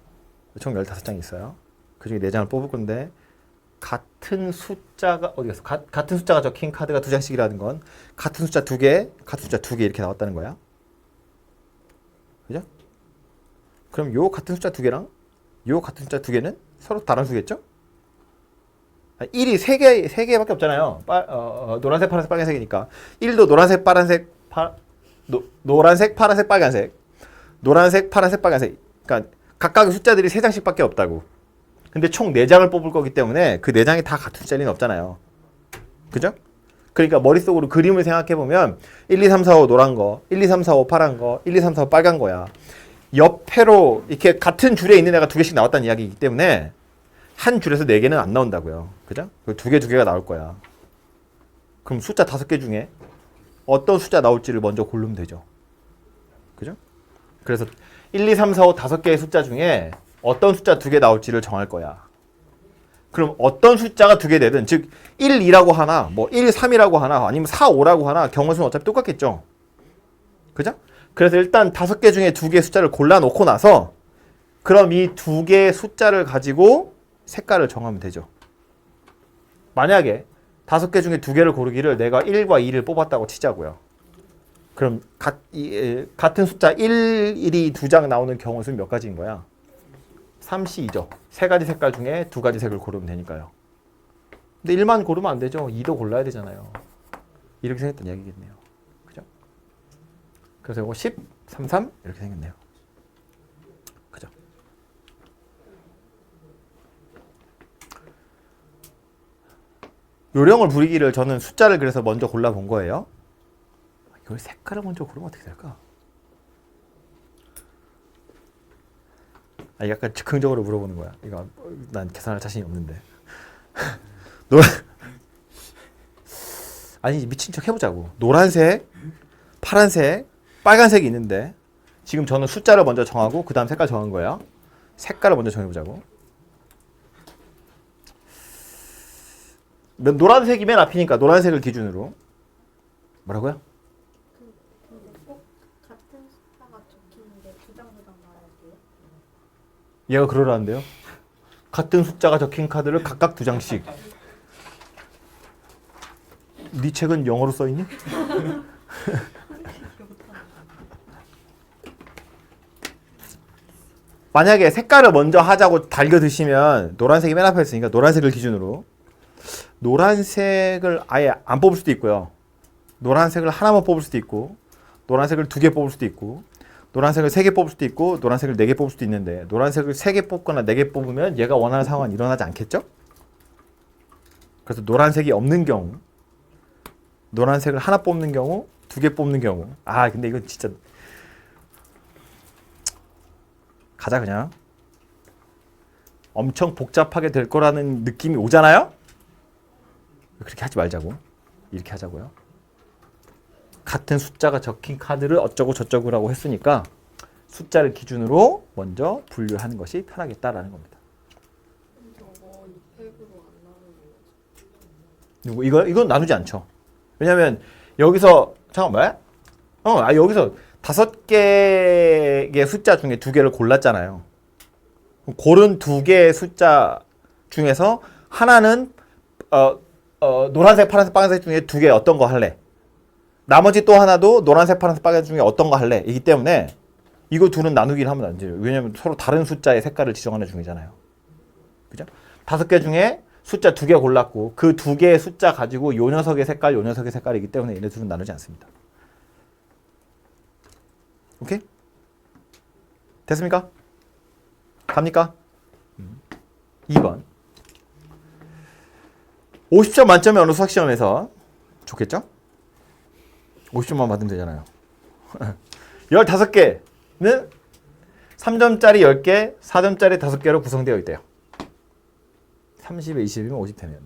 총 15장이 있어요. 그 중에 4장을 뽑을 건데 같은 숫자가 어디 갔어? 같은 숫자가 적힌 카드가 2장씩이라는 건 같은 숫자 2개, 같은 숫자 2개 이렇게 나왔다는 거야. 그죠? 그럼 요 같은 숫자 2개랑 요 같은 숫자 2개는 서로 다른 수겠죠? 1이 3개밖에 없잖아요. 노란색, 파란색, 빨간색이니까 1도 노란색, 파란색, 노란색, 파란색, 빨간색, 노란색, 파란색, 빨간색. 그러니까 각각의 숫자들이 3장씩밖에 없다고. 근데 총 4장을 뽑을 거기 때문에 그 4장이 다 같은 숫자일 리는 없잖아요. 그죠? 그러니까 머릿속으로 그림을 생각해보면 1, 2, 3, 4, 5 노란 거, 1, 2, 3, 4, 5 파란 거, 1, 2, 3, 4, 5 빨간 거야. 옆에로 이렇게 같은 줄에 있는 애가 2개씩 나왔다는 이야기이기 때문에 한 줄에서 4개는 안 나온다고요. 그죠? 2개가 나올 거야. 그럼 숫자 5개 중에 어떤 숫자 나올지를 먼저 고르면 되죠. 그죠? 그래서 1, 2, 3, 4, 5 다섯 개의 숫자 중에 어떤 숫자 두 개 나올지를 정할 거야. 그럼 어떤 숫자가 두 개 되든 즉 1, 2라고 하나 뭐 1, 3이라고 하나 아니면 4, 5라고 하나 경우수는 어차피 똑같겠죠. 그죠? 그래서 일단 다섯 개 중에 두 개의 숫자를 골라놓고 나서 그럼 이 두 개의 숫자를 가지고 색깔을 정하면 되죠. 만약에 다섯 개 중에 두 개를 고르기를 내가 1과 2를 뽑았다고 치자고요. 그럼 같은 숫자 1, 1이 두 장 나오는 경우 수는 몇 가지인 거야? 3C이죠. 세 가지 색깔 중에 두 가지 색을 고르면 되니까요. 근데 1만 고르면 안 되죠. 2도 골라야 되잖아요. 이렇게 생겼던 이야기겠네요. 그죠? 그래서 이거 10, 3, 3 이렇게 생겼네요. 그죠? 요령을 부리기를 저는 숫자를 그래서 먼저 골라본 거예요. 이걸 색깔을 먼저 고르면 어떻게 될까? 약간 즉흥적으로 물어보는 거야. 이거 난 계산할 자신이 없는데. 아니 미친 척 해보자고. 노란색, 파란색, 빨간색이 있는데 지금 저는 숫자를 먼저 정하고 그 다음 색깔 정한 거예요. 색깔을 먼저 정해보자고. 노란색이 맨 앞이니까 노란색을 기준으로. 뭐라고요? 근데 꼭 같은 숫자가 적히는데 두 장 나와야 돼요? 얘가 그러라는데요. 같은 숫자가 적힌 카드를 각각 두 장씩. 네 책은 영어로 써있니? 만약에 색깔을 먼저 하자고 달겨 드시면 노란색이 맨 앞에 있으니까 노란색을 기준으로 노란색을 아예 안 뽑을 수도 있고요. 노란색을 하나만 뽑을 수도 있고 노란색을 두 개 뽑을 수도 있고 노란색을 세 개 뽑을 수도 있고 노란색을 네 개 뽑을 수도 있는데 노란색을 세 개 뽑거나 네 개 뽑으면 얘가 원하는 상황은 일어나지 않겠죠? 그래서 노란색이 없는 경우 노란색을 하나 뽑는 경우 두 개 뽑는 경우 근데 이건 진짜 가자 그냥 엄청 복잡하게 될 거라는 느낌이 오잖아요? 그렇게 하지 말자고. 이렇게 하자고요. 같은 숫자가 적힌 카드를 어쩌고 저쩌고라고 했으니까 숫자를 기준으로 먼저 분류하는 것이 편하겠다라는 겁니다. 저거 이 팩으로 안 나누는 거죠? 이건 나누지 않죠. 왜냐면 여기서 잠깐만. 여기서 다섯 개의 숫자 중에 두 개를 골랐잖아요. 고른 두 개의 숫자 중에서 하나는 노란색, 파란색, 빨간색 중에 두 개 어떤 거 할래? 나머지 또 하나도 노란색, 파란색, 빨간색 중에 어떤 거 할래? 이기 때문에 이거 둘은 나누기를 하면 안 돼요. 왜냐면 서로 다른 숫자의 색깔을 지정하는 중이잖아요. 그죠? 다섯 개 중에 숫자 두 개 골랐고 그 두 개의 숫자 가지고 요 녀석의 색깔, 요 녀석의 색깔이기 때문에 얘네 둘은 나누지 않습니다. 오케이? 됐습니까? 갑니까? 2번 50점 만점에 어느 수학시험에서 좋겠죠? 50점만 받으면 되잖아요. 15개는 3점짜리 10개, 4점짜리 5개로 구성되어 있대요. 30에 20이면 50 되면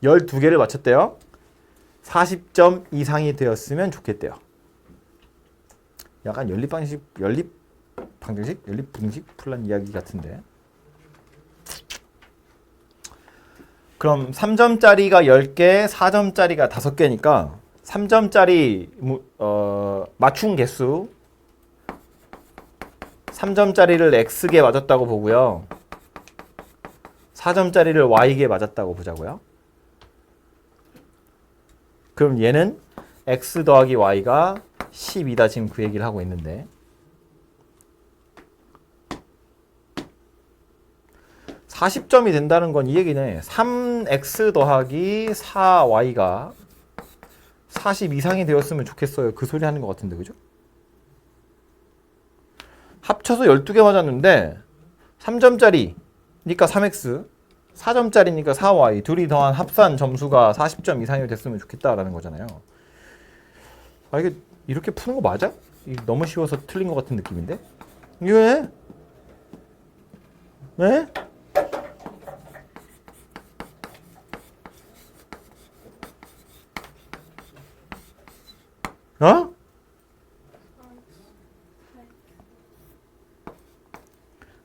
12개를 맞췄대요. 40점 이상이 되었으면 좋겠대요. 약간 연립방정식 풀란 이야기 같은데. 그럼 3점짜리가 10개, 4점짜리가 5개니까 3점짜리 맞춘 개수 3점짜리를 X개 맞았다고 보고요. 4점짜리를 Y개 맞았다고 보자고요. 그럼 얘는 X 더하기 Y가 10이다 지금 그 얘기를 하고 있는데 40점이 된다는 건 이 얘기네. 3x 더하기 4y가 40 이상이 되었으면 좋겠어요. 그 소리 하는 것 같은데 그죠? 합쳐서 12개 맞았는데 3점짜리니까 3x 4점짜리니까 4y 둘이 더한 합산 점수가 40점 이상이 됐으면 좋겠다라는 거잖아요. 이게 이렇게 푸는 거 맞아? 너무 쉬워서 틀린 것 같은 느낌인데? 이거 네? 어?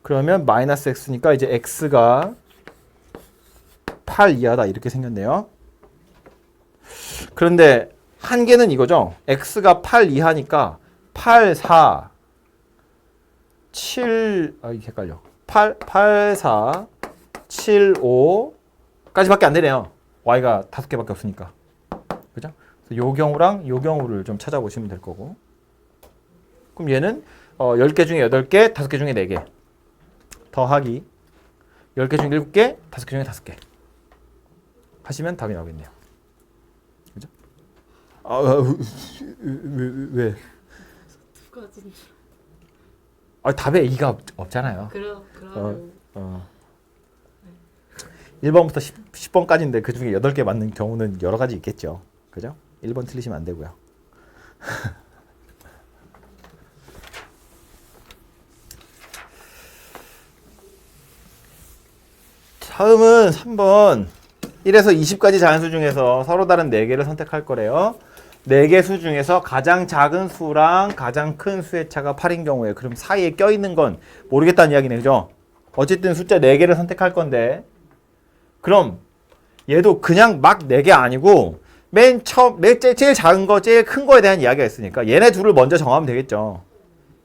그러면 마이너스 x니까 이제 x가 8 이하다 이렇게 생겼네요. 그런데 한계는 이거죠. x가 8 이하니까 8, 4, 7, 이게 헷갈려. 8, 4, 7, 5까지밖에 안 되네요. y가 5개밖에 없으니까. 그죠? 그래서 요 경우랑 요 경우를 좀 찾아보시면 될 거고. 그럼 얘는 10개 중에 8개, 5개 중에 4개. 더하기 10개 중에 7개, 5개 중에 5개. 하시면 답이 나오겠네요. 그죠? 왜? 두 가지인 줄. 답에 E가 없잖아요. 그러면 1번부터 10번까지인데 그 중에 8개 맞는 경우는 여러 가지 있겠죠. 그죠? 1번 틀리시면 안 되고요. 다음은 3번 1에서 20까지 자연수 중에서 서로 다른 4개를 선택할 거래요. 4개 수 중에서 가장 작은 수랑 가장 큰 수의 차가 8인 경우에 그럼 사이에 껴있는 건 모르겠다는 이야기네. 그죠? 어쨌든 숫자 4개를 선택할 건데 그럼 얘도 그냥 막 4개 아니고 맨 처음 제일 작은 거 제일 큰 거에 대한 이야기가 있으니까 얘네 둘을 먼저 정하면 되겠죠.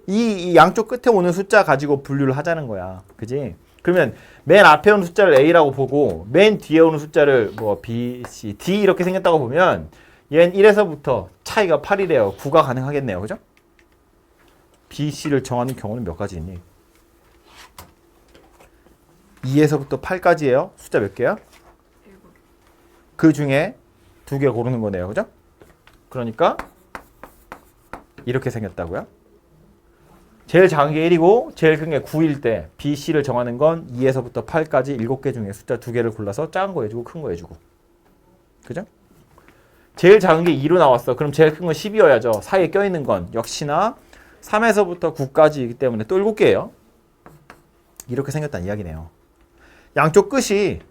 이 양쪽 끝에 오는 숫자 가지고 분류를 하자는 거야. 그지? 그러면 맨 앞에 오는 숫자를 A라고 보고 맨 뒤에 오는 숫자를 뭐 B, C, D 이렇게 생겼다고 보면 얘는 1에서부터 차이가 8이래요. 9가 가능하겠네요. 그죠? B, C를 정하는 경우는 몇 가지 있니? 2에서부터 8까지예요. 숫자 몇 개야? 그 중에 2개 고르는 거네요. 그죠? 그러니까 이렇게 생겼다고요. 제일 작은 게 1이고 제일 큰 게 9일 때 B, C를 정하는 건 2에서부터 8까지 7개 중에 숫자 2개를 골라서 작은 거 해주고 큰 거 해주고. 그죠? 제일 작은 게 2로 나왔어. 그럼 제일 큰 건 10이어야죠. 사이에 껴있는 건 역시나 3에서부터 9까지이기 때문에 또 7개예요. 이렇게 생겼다는 이야기네요. 양쪽 끝이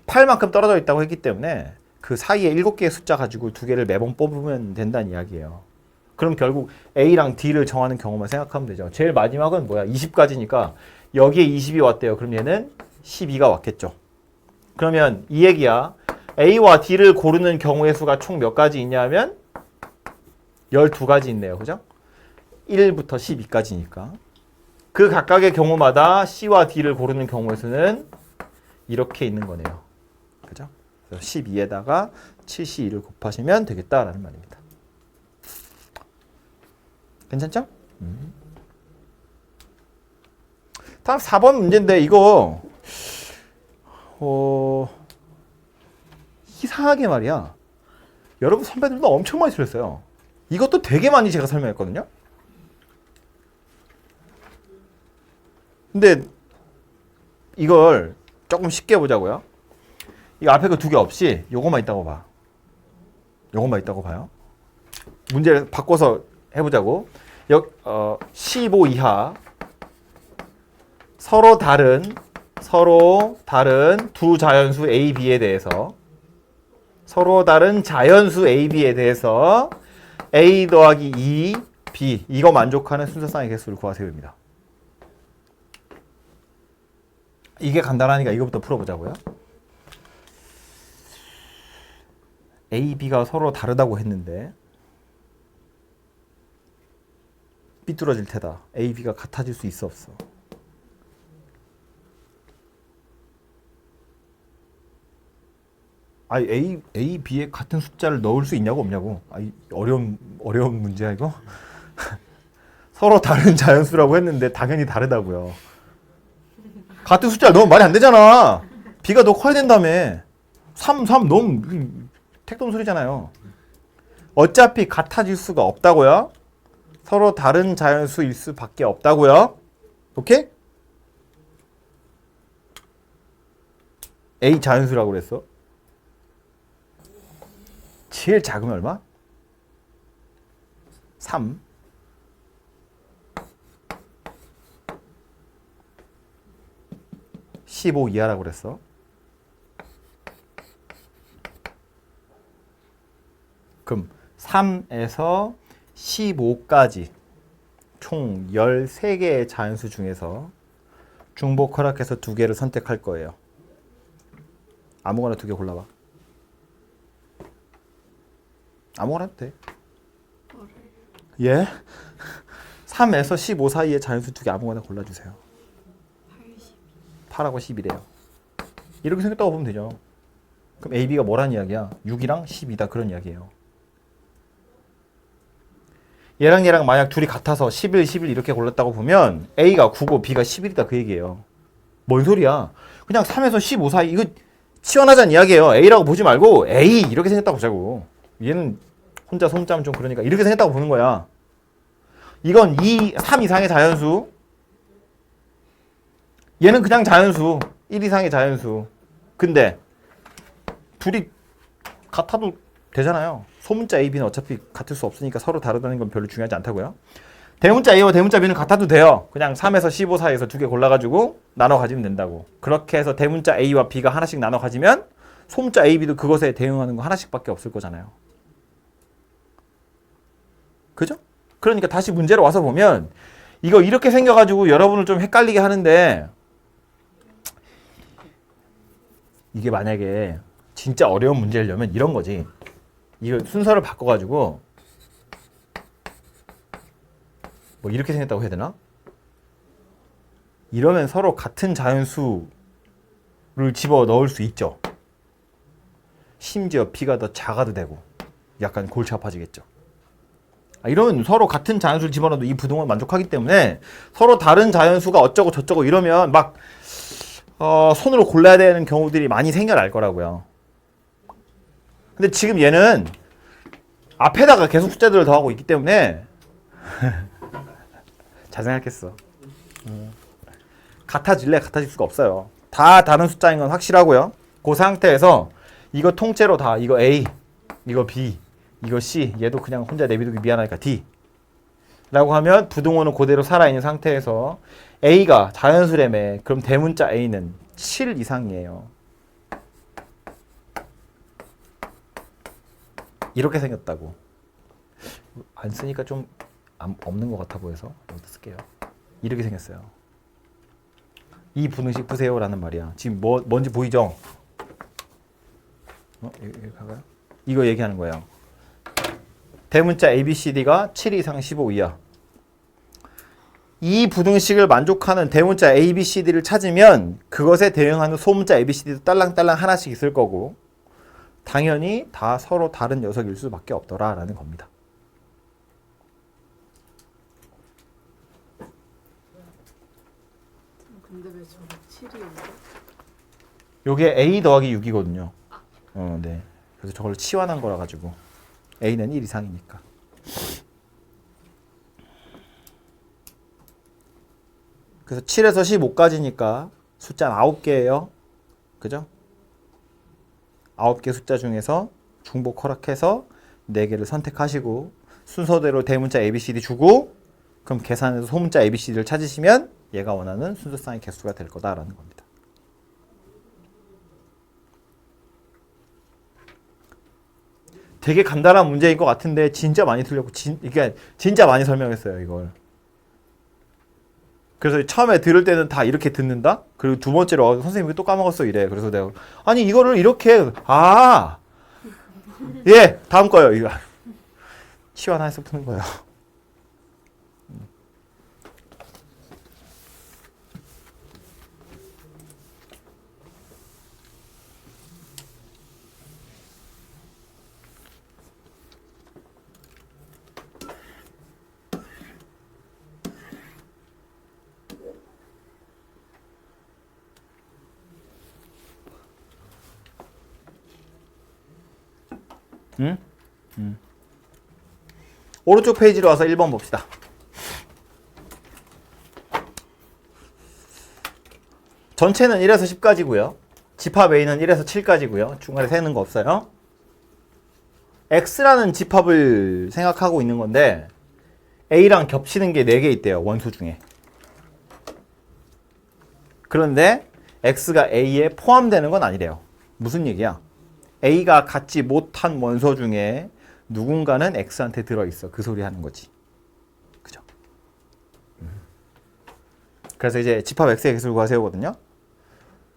8만큼 떨어져 있다고 했기 때문에 그 사이에 7개의 숫자 가지고 2개를 매번 뽑으면 된다는 이야기예요. 그럼 결국 A랑 D를 정하는 경우만 생각하면 되죠. 제일 마지막은 뭐야? 20까지니까 여기에 20이 왔대요. 그럼 얘는 12가 왔겠죠. 그러면 이 얘기야. A와 D를 고르는 경우의 수가 총 몇 가지 있냐면 12가지 있네요. 그죠? 1부터 12까지니까. 그 각각의 경우마다 C와 D를 고르는 경우의 수는 이렇게 있는 거네요. 그죠? 그래서 12에다가 72를 곱하시면 되겠다라는 말입니다. 괜찮죠? 다음 4번 문제인데 이거 이상하게 말이야. 여러분 선배들도 엄청 많이 틀렸어요. 이것도 되게 많이 제가 설명했거든요. 근데 이걸 조금 쉽게 보자고요. 이 앞에 그 2개 없이 요것만 있다고 봐. 요것만 있다고 봐요. 문제를 바꿔서 해보자고. 15 이하 서로 다른 두 자연수 A, B에 대해서 서로 다른 자연수 A, B에 대해서 A 더하기 2, B 이거 만족하는 순서쌍의 개수를 구하세요입니다. 이게 간단하니까 이거부터 풀어보자고요. A, B가 서로 다르다고 했는데 삐뚤어질 테다. A, B가 같아질 수 있어 없어? A, B에 같은 숫자를 넣을 수 있냐고 없냐고. 어려운 문제야 이거. 서로 다른 자연수라고 했는데 당연히 다르다고요. 같은 숫자를 넣으면 말이 안 되잖아. B가 더 커야 된다며. 3 너무 택도 소리잖아요. 어차피 같아질 수가 없다고요. 서로 다른 자연수일 수밖에 없다고요. 오케이? A 자연수라고 그랬어. 제일 작으면 얼마? 3. (15) 이하라고 그랬어. 그럼 3에서 15까지 총 13개의 자연수 중에서 중복 허락해서 두 개를 선택할 거예요. 아무거나 두 개 골라봐. 아무거나 해도 돼. 예? 3에서 15 사이의 자연수 두 개 아무거나 골라주세요. 8하고 10이래요. 이렇게 생겼다고 보면 되죠. 그럼 A, B가 뭐란 이야기야? 6이랑 10이다 그런 이야기예요. 얘랑 얘랑 만약 둘이 같아서 11, 11 이렇게 골랐다고 보면 A가 9고 B가 11이다 그 얘기예요. 뭔 소리야? 그냥 3에서 15 사이 이거 치환하자는 이야기예요. A라고 보지 말고 A 이렇게 생겼다고 보자고. 얘는 혼자 손짜면 좀 그러니까 이렇게 생겼다고 보는 거야. 이건 3 이상의 자연수. 얘는 그냥 자연수. 1 이상의 자연수. 근데 둘이 같아도 되잖아요. 소문자 A, B는 어차피 같을 수 없으니까 서로 다르다는 건 별로 중요하지 않다고요. 대문자 A와 대문자 B는 같아도 돼요. 그냥 3에서 15 사이에서 두 개 골라가지고 나눠 가지면 된다고. 그렇게 해서 대문자 A와 B가 하나씩 나눠 가지면 소문자 A, B도 그것에 대응하는 거 하나씩밖에 없을 거잖아요. 그죠? 그러니까 다시 문제로 와서 보면 이거 이렇게 생겨가지고 여러분을 좀 헷갈리게 하는데 이게 만약에 진짜 어려운 문제려면 이런 거지. 이거 순서를 바꿔가지고 뭐 이렇게 생겼다고 해야 되나? 이러면 서로 같은 자연수를 집어 넣을 수 있죠. 심지어 B가 더 작아도 되고 약간 골치 아파지겠죠. 이러면 서로 같은 자연수를 집어넣어도 이 부등호는 만족하기 때문에 서로 다른 자연수가 어쩌고 저쩌고 이러면 막 손으로 골라야 되는 경우들이 많이 생겨날 거라고요. 근데 지금 얘는 앞에다가 계속 숫자들을 더하고 있기 때문에 잘 생각했어. 같아질래? 같아질 수가 없어요. 다 다른 숫자인 건 확실하고요. 그 상태에서 이거 통째로 다 이거 A, 이거 B, 이거 C, 얘도 그냥 혼자 내비두기 미안하니까 D 라고 하면 부등호는 그대로 살아있는 상태에서 A가 자연수래매. 그럼 대문자 A는 7 이상이에요. 이렇게 생겼다고. 안 쓰니까 좀 없는 것 같아 보여서 여기다 쓸게요. 이렇게 생겼어요. 이 부등식 푸세요 라는 말이야. 지금 뭔지 보이죠? 이렇게 할까요? 이거 얘기하는 거예요. 대문자 ABCD가 7 이상 15 이하. 이 부등식을 만족하는 대문자 ABCD를 찾으면 그것에 대응하는 소문자 ABCD도 딸랑딸랑 하나씩 있을 거고 당연히 다 서로 다른 녀석일 수밖에 없더라라는 겁니다. 근데 왜 저는 7이에요? 요게 A 더하기 6이거든요. 네. 그래서 저걸 치환한 거라 가지고 A는 1 이상이니까. 그래서 7에서 15까지니까 숫자는 9개예요. 그죠? 9개 숫자 중에서 중복 허락해서 4개를 선택하시고 순서대로 대문자 ABCD 주고 그럼 계산해서 소문자 ABCD를 찾으시면 얘가 원하는 순서상의 개수가 될 거다라는 겁니다. 되게 간단한 문제인 것 같은데 진짜 많이 틀렸고 이게 진짜 많이 설명했어요 이걸. 그래서 처음에 들을 때는 다 이렇게 듣는다. 그리고 두 번째로 선생님이 또 까먹었어 이래. 그래서 내가 아니 이거를 이렇게 예 다음 거요. 이거 시원해서 푸는 거예요. 오른쪽 페이지로 와서 1번 봅시다. 전체는 1에서 10까지고요. 집합 A는 1에서 7까지고요. 중간에 세는 거 없어요. X라는 집합을 생각하고 있는 건데 A랑 겹치는 게 4개 있대요. 원수 중에. 그런데 X가 A에 포함되는 건 아니래요. 무슨 얘기야? A가 갖지 못한 원소 중에 누군가는 X한테 들어있어. 그 소리 하는 거지. 그죠? 그래서 이제 집합 x의 객수를 구하세요거든요.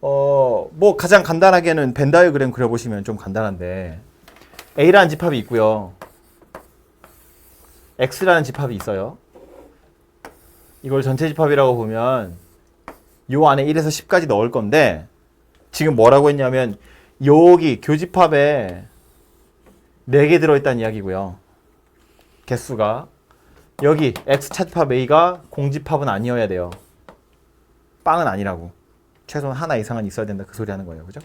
뭐 가장 간단하게는 벤 다이어그램 그려보시면 좀 간단한데 A라는 집합이 있고요. X라는 집합이 있어요. 이걸 전체 집합이라고 보면 요 안에 1에서 10까지 넣을 건데 지금 뭐라고 했냐면 여기 교집합에 4개 들어있다는 이야기고요. 개수가 여기 X 차집합 A가 공집합은 아니어야 돼요. 빵은 아니라고. 최소한 하나 이상은 있어야 된다 그 소리 하는 거예요. 그죠?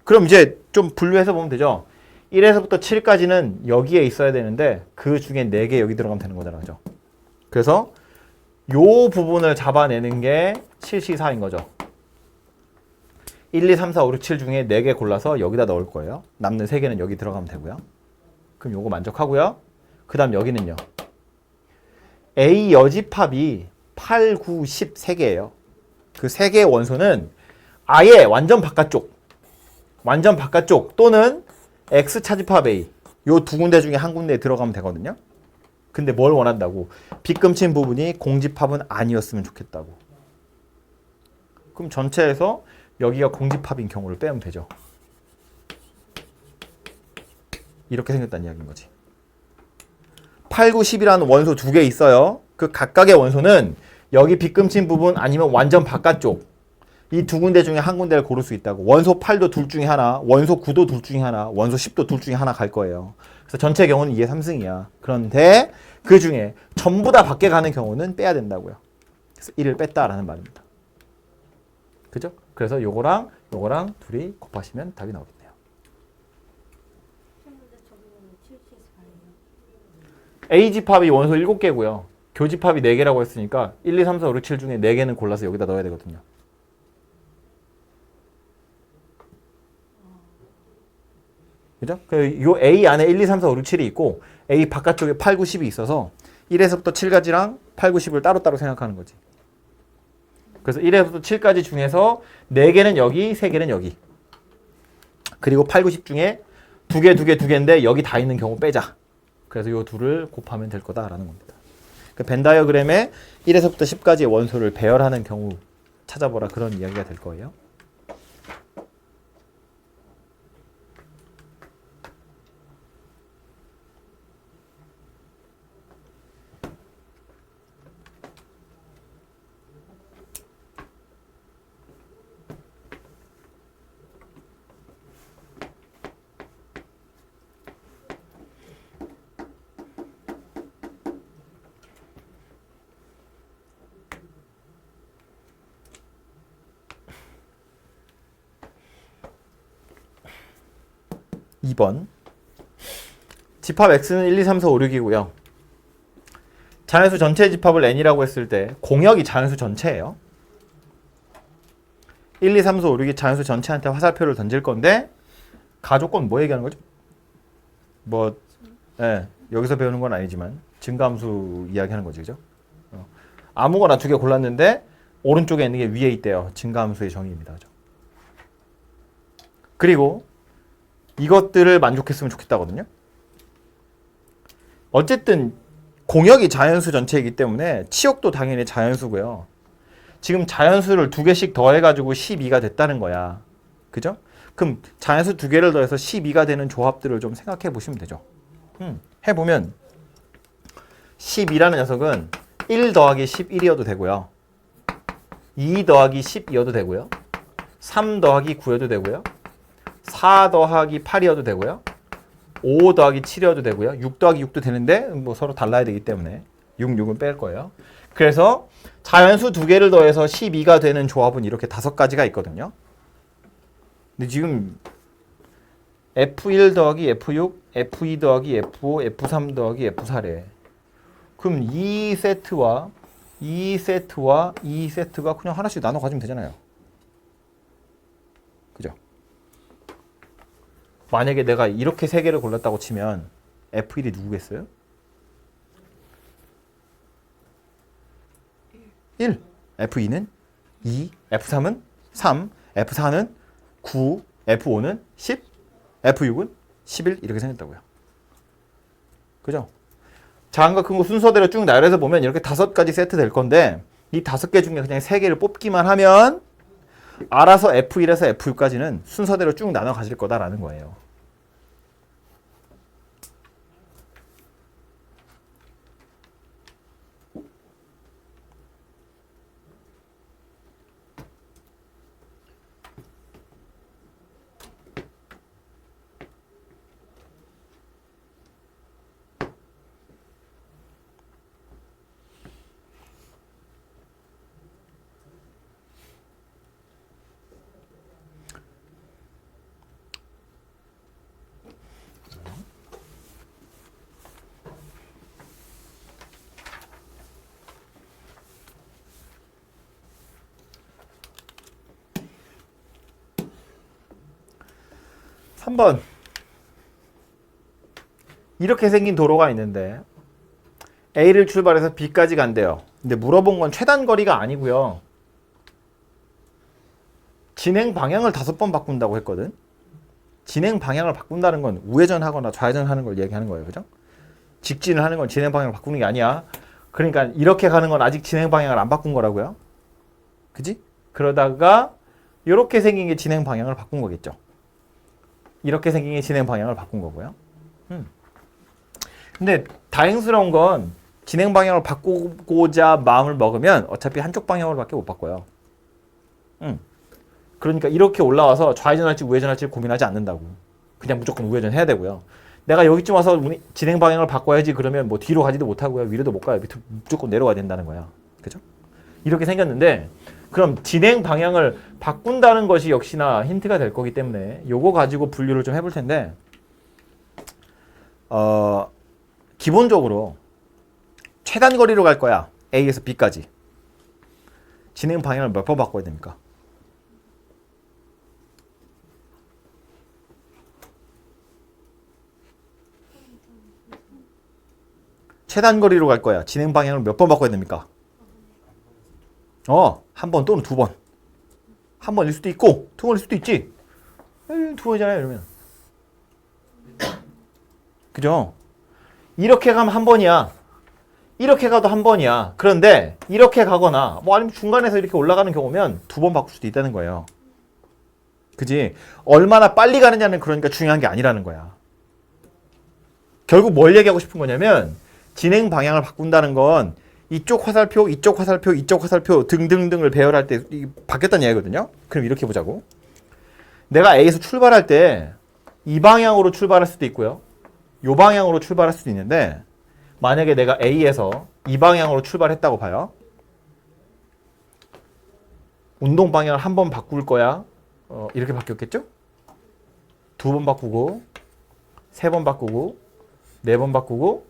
그럼 이제 좀 분류해서 보면 되죠. 1에서부터 7까지는 여기에 있어야 되는데 그 중에 4개 여기 들어가면 되는 거잖아. 그죠? 그래서 요 부분을 잡아내는 게 7C4인 거죠. 1, 2, 3, 4, 5, 6, 7 중에 4개 골라서 여기다 넣을 거예요. 남는 3개는 여기 들어가면 되고요. 그럼 요거 만족하고요. 그 다음 여기는요. A 여집합이 8, 9, 10 3개예요. 그 3개의 원소는 아예 완전 바깥쪽 또는 X 차집합 A 요 두 군데 중에 한 군데에 들어가면 되거든요. 근데 뭘 원한다고? 빗금친 부분이 공집합은 아니었으면 좋겠다고. 그럼 전체에서 여기가 공집합인 경우를 빼면 되죠. 이렇게 생겼다는 이야기인 거지. 8, 9, 10이라는 원소 2개 있어요. 그 각각의 원소는 여기 빗금친 부분 아니면 완전 바깥쪽 이 두 군데 중에 한 군데를 고를 수 있다고. 원소 8도 둘 중에 하나, 원소 9도 둘 중에 하나, 원소 10도 둘 중에 하나 갈 거예요. 그래서 전체 경우는 2의 3승이야. 그런데 그 중에 전부 다 밖에 가는 경우는 빼야 된다고요. 그래서 1을 뺐다라는 말입니다. 그죠? 그래서 요거랑 둘이 곱하시면 답이 나오겠네요. 근데 저기는 7C4예요. A집합이 원소 7개고요. 교집합이 4개라고 했으니까 1, 2, 3, 4, 5, 6, 7 중에 4개는 골라서 여기다 넣어야 되거든요. 그죠? 요 A 안에 1, 2, 3, 4, 5, 6, 7이 있고 A 바깥쪽에 8, 9, 10이 있어서 1에서부터 7까지랑 8, 9, 10을 따로따로 생각하는 거지. 그래서 1에서부터 7까지 중에서 4개는 여기, 3개는 여기. 그리고 8, 9, 10 중에 2개인데 여기 다 있는 경우 빼자. 그래서 요 둘을 곱하면 될 거다라는 겁니다. 그 벤 다이어그램에 1에서부터 10까지의 원소를 배열하는 경우 찾아보라 그런 이야기가 될 거예요. 2번 집합 X는 1, 2, 3, 4, 5, 6이고요. 자연수 전체 집합을 N이라고 했을 때 공역이 자연수 전체예요. 1, 2, 3, 4, 5, 6이 자연수 전체한테 화살표를 던질 건데 가조건 뭐 얘기하는 거죠? 뭐 여기서 배우는 건 아니지만 증가함수 이야기하는 거지. 그죠? 아무거나 2개 골랐는데 오른쪽에 있는 게 위에 있대요. 증가함수의 정의입니다. 그죠? 그리고 이것들을 만족했으면 좋겠다거든요. 어쨌든 공역이 자연수 전체이기 때문에 치역도 당연히 자연수고요. 지금 자연수를 2개씩 더해가지고 12가 됐다는 거야. 그죠? 그럼 자연수 2개를 더해서 12가 되는 조합들을 좀 생각해 보시면 되죠. 해보면 12라는 녀석은 1 더하기 11이어도 되고요. 2 더하기 12여도 되고요. 3 더하기 9여도 되고요. 4 더하기 8이어도 되고요. 5 더하기 7이어도 되고요. 6 더하기 6도 되는데 뭐 서로 달라야 되기 때문에 6은 뺄 거예요. 그래서 자연수 2개를 더해서 12가 되는 조합은 이렇게 5가지가 있거든요. 근데 지금 F1 더하기 F6, F2 더하기 F5, F3 더하기 F4래. 그럼 이 세트와 이 세트와 이 세트가 그냥 하나씩 나눠 가지면 되잖아요. 그죠? 만약에 내가 이렇게 3개를 골랐다고 치면 F1이 누구겠어요? 1. F2는 2, F3은 3, F4는 9, F5는 10, F6은 11 이렇게 생겼다고요. 그죠? 작은 거 큰 거 순서대로 쭉 나열해서 보면 이렇게 5가지 세트 될 건데 이 5개 중에 그냥 3개를 뽑기만 하면 알아서 F1에서 F6까지는 순서대로 쭉 나눠 가질 거다라는 거예요. 삼 번 이렇게 생긴 도로가 있는데 A를 출발해서 B까지 간대요. 근데 물어본 건 최단 거리가 아니고요. 진행 방향을 5번 바꾼다고 했거든. 진행 방향을 바꾼다는 건 우회전하거나 좌회전하는 걸 얘기하는 거예요. 그죠? 직진을 하는 건 진행 방향을 바꾸는 게 아니야. 그러니까 이렇게 가는 건 아직 진행 방향을 안 바꾼 거라고요. 그지? 그러다가 이렇게 생긴 게 진행 방향을 바꾼 거겠죠. 이렇게 생긴 게 진행 방향을 바꾼 거고요. 근데 다행스러운 건 진행 방향을 바꾸고자 마음을 먹으면 어차피 한쪽 방향으로밖에 못 바꿔요. 그러니까 이렇게 올라와서 좌회전할지 우회전할지 고민하지 않는다고. 그냥 무조건 우회전 해야 되고요. 내가 여기쯤 와서 진행 방향을 바꿔야지 그러면 뭐 뒤로 가지도 못하고요. 위로도 못 가요. 밑으로 무조건 내려가야 된다는 거야. 그죠? 이렇게 생겼는데 그럼 진행 방향을 바꾼다는 것이 역시나 힌트가 될 거기 때문에 요거 가지고 분류를 좀 해볼 텐데 기본적으로 최단 거리로 갈 거야. A에서 B까지. 진행 방향을 몇 번 바꿔야 됩니까? 최단 거리로 갈 거야. 진행 방향을 몇 번 바꿔야 됩니까? 한 번 또는 2번. 한 번일 수도 있고 2번일 수도 있지. 2번이잖아요, 이러면. 그죠? 이렇게 가면 한 번이야. 이렇게 가도 한 번이야. 그런데 이렇게 가거나 뭐 아니면 중간에서 이렇게 올라가는 경우면 2번 바꿀 수도 있다는 거예요. 그지? 얼마나 빨리 가느냐는 그러니까 중요한 게 아니라는 거야. 결국 뭘 얘기하고 싶은 거냐면 진행 방향을 바꾼다는 건 이쪽 화살표, 이쪽 화살표, 이쪽 화살표 등등등을 배열할 때 바뀌었다는 얘기거든요. 그럼 이렇게 보자고. 내가 A에서 출발할 때 이 방향으로 출발할 수도 있고요. 이 방향으로 출발할 수도 있는데 만약에 내가 A에서 이 방향으로 출발했다고 봐요. 운동 방향을 한 번 바꿀 거야. 이렇게 바뀌었겠죠? 2번 바꾸고 3번 바꾸고 4번 바꾸고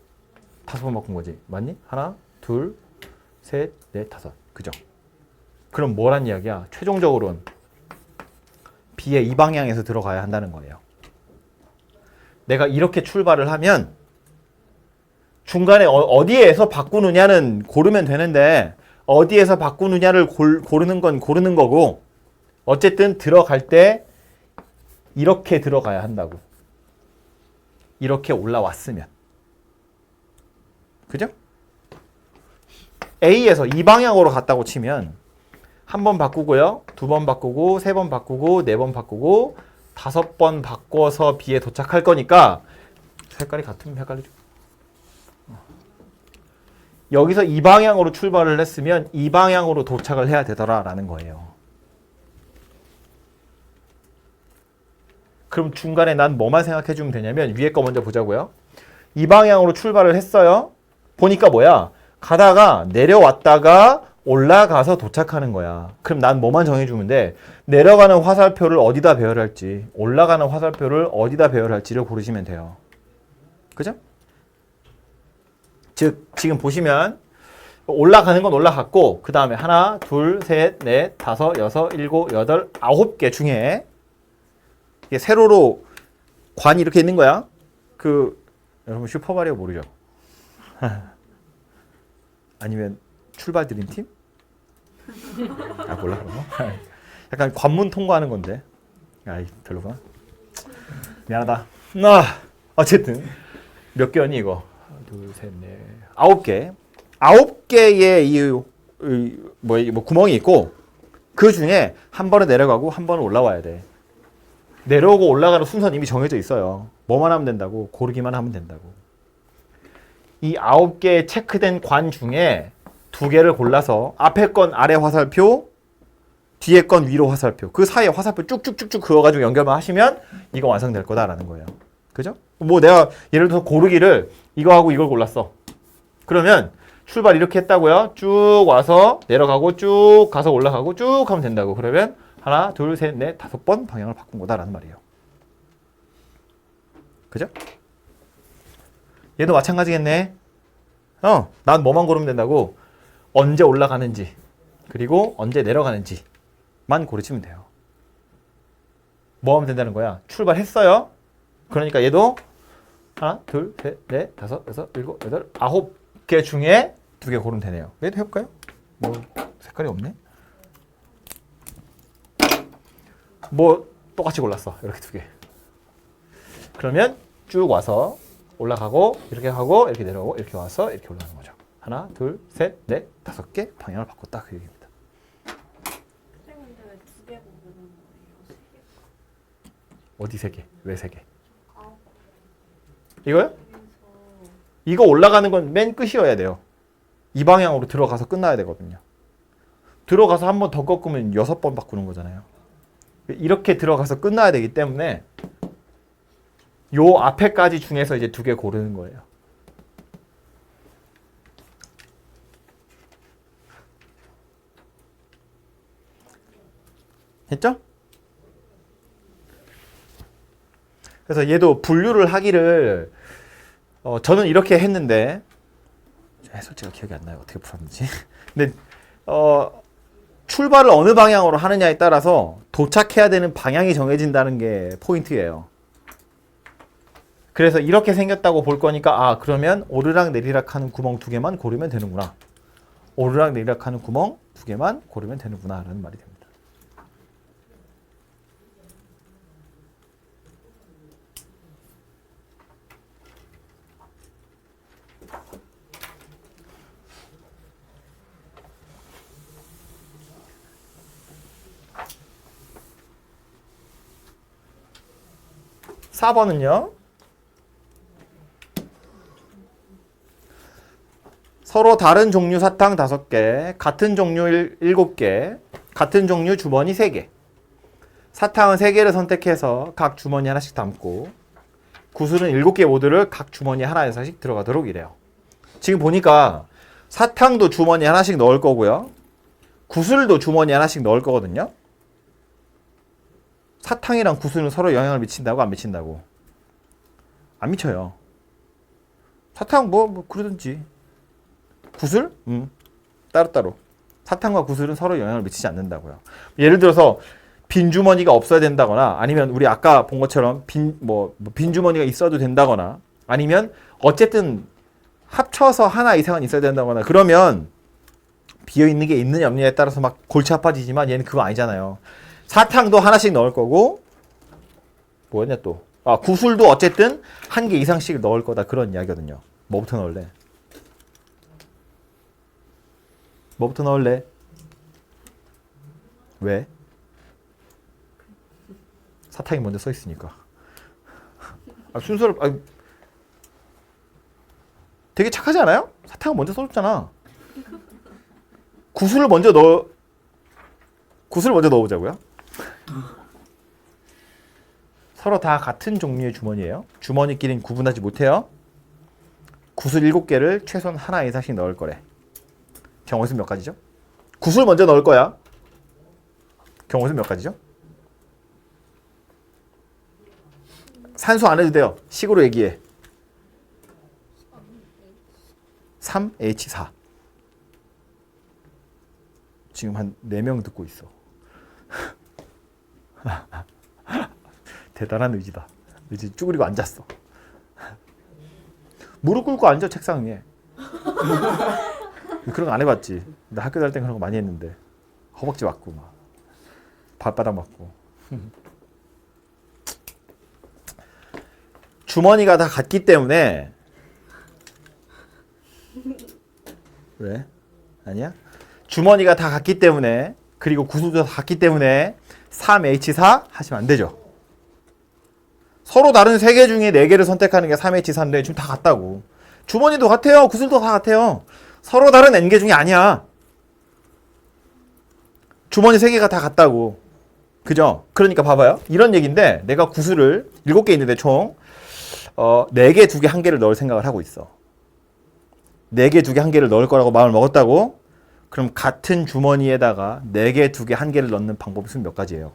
5번 바꾼 거지. 맞니? 하나, 둘, 셋, 넷, 5. 그죠? 그럼 뭐란 이야기야? 최종적으로는 B의 이 방향에서 들어가야 한다는 거예요. 내가 이렇게 출발을 하면 중간에 어디에서 바꾸느냐는 고르면 되는데 어디에서 바꾸느냐를 고르는 건 고르는 거고 어쨌든 들어갈 때 이렇게 들어가야 한다고. 이렇게 올라왔으면. 그죠? A에서 이 방향으로 갔다고 치면 한 번 바꾸고요. 2번 바꾸고 3번 바꾸고 4번 바꾸고 5번 바꿔서 B에 도착할 거니까 색깔이 같으면 헷갈리죠. 여기서 이 방향으로 출발을 했으면 이 방향으로 도착을 해야 되더라라는 거예요. 그럼 중간에 난 뭐만 생각해 주면 되냐면 위에 거 먼저 보자고요. 이 방향으로 출발을 했어요. 보니까 뭐야? 가다가 내려왔다가 올라가서 도착하는 거야. 그럼 난 뭐만 정해주면 돼? 내려가는 화살표를 어디다 배열할지 올라가는 화살표를 어디다 배열할지를 고르시면 돼요. 그죠? 즉 지금 보시면 올라가는 건 올라갔고 그 다음에 하나, 둘, 셋, 넷, 다섯, 여섯, 일곱, 여덟, 9개 중에 이게 세로로 관이 이렇게 있는 거야. 여러분 슈퍼마리오 모르죠? 아니면 출발 드림팀? 몰라 그런 거? 약간 관문 통과하는 건데. 별로구나. 미안하다. 어쨌든 몇 개였니 이거? 둘, 셋, 넷, 9개. 9개의 이 뭐 구멍이 있고 그 중에 한 번은 내려가고 한 번은 올라와야 돼. 내려오고 올라가는 순서는 이미 정해져 있어요. 뭐만 하면 된다고? 고르기만 하면 된다고. 이 9개의 체크된 관 중에 2개를 골라서 앞에 건 아래 화살표, 뒤에 건 위로 화살표, 그 사이에 화살표 쭉쭉쭉쭉 그어가지고 연결만 하시면 이거 완성될 거다라는 거예요. 그죠? 뭐 내가 예를 들어서 고르기를 이거하고 이걸 골랐어. 그러면 출발 이렇게 했다고요. 쭉 와서 내려가고 쭉 가서 올라가고 쭉 하면 된다고. 그러면 하나, 둘, 셋, 넷, 5번 방향을 바꾼 거다라는 말이에요. 그죠? 얘도 마찬가지겠네. 난 뭐만 고르면 된다고? 언제 올라가는지 그리고 언제 내려가는지만 고르시면 돼요. 뭐 하면 된다는 거야? 출발했어요. 그러니까 얘도 하나, 둘, 셋, 넷, 다섯, 여섯, 일곱, 여덟, 9개 중에 2개 고르면 되네요. 얘도 해볼까요? 뭐 색깔이 없네. 뭐 똑같이 골랐어. 이렇게 2개. 그러면 쭉 와서 올라가고 이렇게 하고 이렇게 내려오고 이렇게 와서 이렇게 올라가는 거죠. 하나, 둘, 셋, 넷, 5개 방향을 바꿨다 그 얘기입니다. 선생님 근데 왜 2개 고르는 거예요? 3개? 어디 3개? 왜 3개? 아홉 이거요? 개에서 이거 올라가는 건 맨 끝이어야 돼요. 이 방향으로 들어가서 끝나야 되거든요. 들어가서 한 번 더 꺾으면 6번 바꾸는 거잖아요. 이렇게 들어가서 끝나야 되기 때문에 요 앞에까지 중에서 이제 2개 고르는 거예요. 했죠? 그래서 얘도 분류를 하기를 저는 이렇게 했는데 솔직히 기억이 안 나요. 어떻게 풀었는지. 근데 출발을 어느 방향으로 하느냐에 따라서 도착해야 되는 방향이 정해진다는 게 포인트예요. 그래서 이렇게 생겼다고 볼 거니까 그러면 오르락 내리락 하는 구멍 2개만 고르면 되는구나. 오르락 내리락 하는 구멍 2개만 고르면 되는구나 라는 말이 됩니다. (4번은요) 서로 다른 종류 사탕 5개, 같은 종류 7개, 같은 종류 주머니 3개. 사탕은 3개를 선택해서 각 주머니 하나씩 담고 구슬은 7개 모두를 각 주머니 하나에서씩 들어가도록 이래요. 지금 보니까 사탕도 주머니 하나씩 넣을 거고요. 구슬도 주머니 하나씩 넣을 거거든요. 사탕이랑 구슬은 서로 영향을 미친다고 안 미친다고? 안 미쳐요. 사탕 뭐 그러든지. 구슬? 따로따로. 사탕과 구슬은 서로 영향을 미치지 않는다고요. 예를 들어서 빈 주머니가 없어야 된다거나 아니면 우리 아까 본 것처럼 빈 주머니가 있어도 된다거나 아니면 어쨌든 합쳐서 하나 이상은 있어야 된다거나 그러면 비어있는 게 있느냐 없느냐에 따라서 막 골치 아파지지만 얘는 그거 아니잖아요. 사탕도 하나씩 넣을 거고 뭐였냐 또 구슬도 어쨌든 1개 이상씩 넣을 거다 그런 이야기거든요. 뭐부터 넣을래? 뭐부터 넣을래? 왜? 사탕이 먼저 써 있으니까. 순서를 되게 착하지 않아요? 사탕은 먼저 써줬잖아. 구슬을 먼저 넣어보자고요. 서로 다 같은 종류의 주머니예요. 주머니끼리는 구분하지 못해요. 구슬 7개를 최소한 하나 이상씩 넣을 거래. 경우의 수 몇 가지죠? 구슬 먼저 넣을 거야. 경우의 수 몇 가지죠? 산수 안 해도 돼요. 식으로 얘기해. 3H4. 지금 한 4명 듣고 있어. 대단한 의지다. 의지 쭈그리고 앉았어. 무릎 꿇고 앉아 책상 위에. 그런 거 안 해봤지. 나 학교 다닐 때 그런 거 많이 했는데 허벅지 맞고 막 발바닥 맞고. 주머니가 다 같기 때문에 왜? 아니야? 주머니가 다 같기 때문에 그리고 구슬도 다 같기 때문에 3H4 하시면 안 되죠. 서로 다른 3개 중에 4개를 선택하는 게 3H4인데 지금 다 같다고. 주머니도 같아요. 구슬도 다 같아요. 서로 다른 N개 중에 아니야. 주머니 3개가 다 같다고. 그죠? 그러니까 봐봐요. 이런 얘기인데 내가 구슬을 7개 있는데 총 4개, 2개, 1개를 넣을 생각을 하고 있어. 4개, 2개, 1개를 넣을 거라고 마음을 먹었다고? 그럼 같은 주머니에다가 4개, 2개, 1개를 넣는 방법이 몇 가지예요?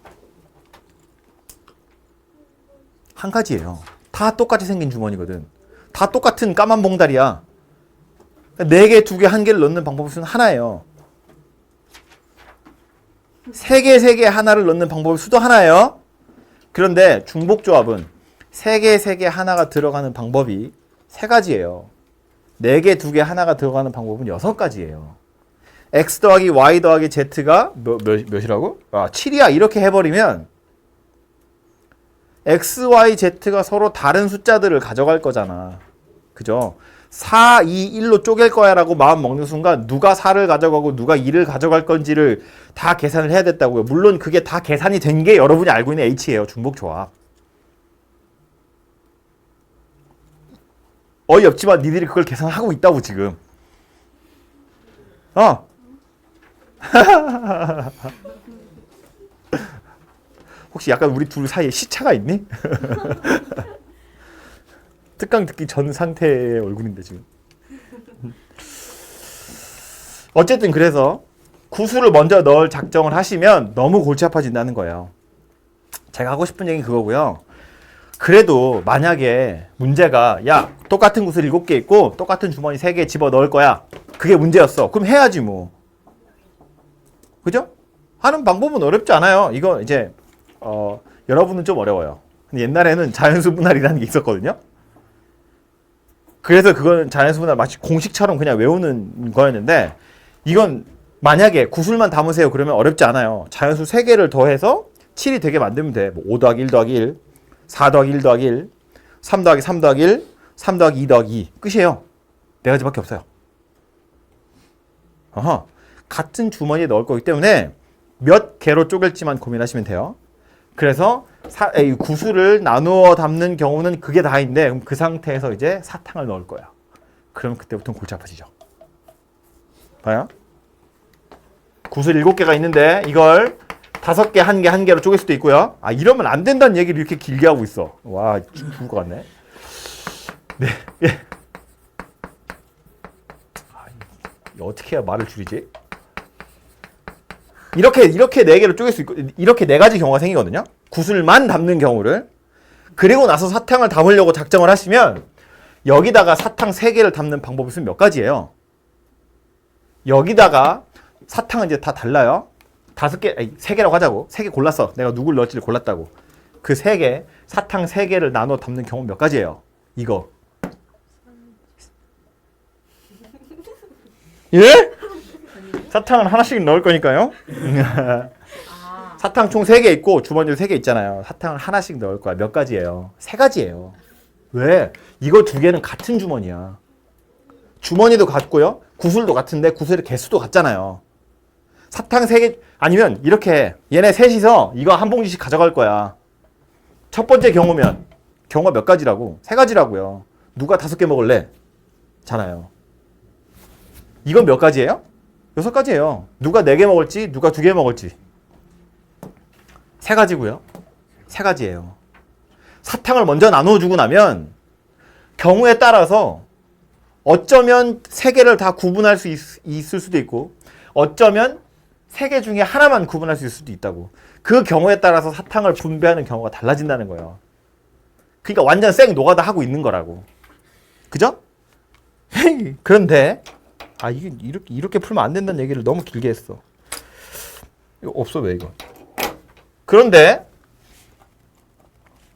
한 가지예요. 다 똑같이 생긴 주머니거든. 다 똑같은 까만 봉다리야. 4개, 2개, 1개를 넣는 방법은 하나예요. 3개, 3개 하나를 넣는 방법의 수도 하나예요. 그런데 중복조합은 3개, 3개 하나가 들어가는 방법이 3가지예요. 4개, 2개 하나가 들어가는 방법은 6가지예요. x 더하기 y 더하기 z가 몇이라고? 7이야. 이렇게 해버리면 x, y, z가 서로 다른 숫자들을 가져갈 거잖아. 그죠? 4, 2, 1로 쪼갤 거야 라고 마음 먹는 순간 누가 4를 가져가고 누가 2를 가져갈 건지를 다 계산을 해야 됐다고요. 물론 그게 다 계산이 된 게 여러분이 알고 있는 H예요. 중복조합. 어이없지만 니들이 그걸 계산하고 있다고 지금. 혹시 약간 우리 둘 사이에 시차가 있니? 특강 듣기 전 상태의 얼굴인데 지금. 어쨌든 그래서 구수를 먼저 넣을 작정을 하시면 너무 골치 아파진다는 거예요. 제가 하고 싶은 얘기는 그거고요. 그래도 만약에 문제가 야 똑같은 구슬 7개 있고 똑같은 주머니 3개 집어 넣을 거야. 그게 문제였어. 그럼 해야지 뭐. 그죠? 하는 방법은 어렵지 않아요. 이거 이제 여러분은 좀 어려워요. 근데 옛날에는 자연수 분할이라는 게 있었거든요. 그래서 그건 자연수 분할 마치 공식처럼 그냥 외우는 거였는데 이건 만약에 구술만 담으세요 그러면 어렵지 않아요. 자연수 3개를 더해서 7이 되게 만들면 돼. 뭐 5 더하기 1 더하기 1, 4 더하기 1 더하기 1, 3 더하기 3 더하기 1, 3 더하기 2 더하기 2. 끝이에요. 4가지밖에 없어요. 같은 주머니에 넣을 거기 때문에 몇 개로 쪼갤지만 고민하시면 돼요. 그래서 구슬을 나누어 담는 경우는 그게 다인데 그럼 그 상태에서 이제 사탕을 넣을 거야. 그럼 그때부터는 골치 아파지죠. 봐요. 구슬 7개가 있는데 이걸 5개, 1개, 1개로 쪼갤 수도 있고요. 이러면 안 된다는 얘기를 이렇게 길게 하고 있어. 와, 죽을 것 같네. 네, 예. 어떻게 해야 말을 줄이지? 이렇게 4개로 쪼갤 수 있고 이렇게 4가지 경우가 생기거든요. 구슬만 담는 경우를. 그리고 나서 사탕을 담으려고 작정을 하시면 여기다가 사탕 3개를 담는 방법이 몇 가지예요. 여기다가 사탕은 이제 다 달라요. 3개라고 하자고. 3개 골랐어. 내가 누굴 넣을지를 골랐다고. 그 3개, 사탕 3개를 나눠 담는 경우 몇 가지예요. 이거. 예? 사탕은 하나씩 넣을 거니까요. 사탕 총 3개 있고 주머니도 3개 있잖아요. 사탕을 하나씩 넣을 거야. 몇 가지예요? 3가지예요. 왜? 이거 2개는 같은 주머니야. 주머니도 같고요. 구슬도 같은데 구슬의 개수도 같잖아요. 사탕 3개 아니면 이렇게 얘네 셋이서 이거 한 봉지씩 가져갈 거야. 첫 번째 경우면 경우가 몇 가지라고? 3가지라고요. 누가 5개 먹을래? 잖아요. 이건 몇 가지예요? 6가지예요. 누가 4개 먹을지, 누가 2개 먹을지. 3가지고요. 3가지예요. 사탕을 먼저 나눠주고 나면 경우에 따라서 어쩌면 3개를 다 구분할 수 있을 수도 있고 어쩌면 3개 중에 하나만 구분할 수 있을 수도 있다고. 그 경우에 따라서 사탕을 분배하는 경우가 달라진다는 거예요. 그러니까 완전 생 노가다 하고 있는 거라고. 그죠? 그런데 이게 이렇게 풀면 안 된다는 얘기를 너무 길게 했어. 이거 없어 왜 이거? 그런데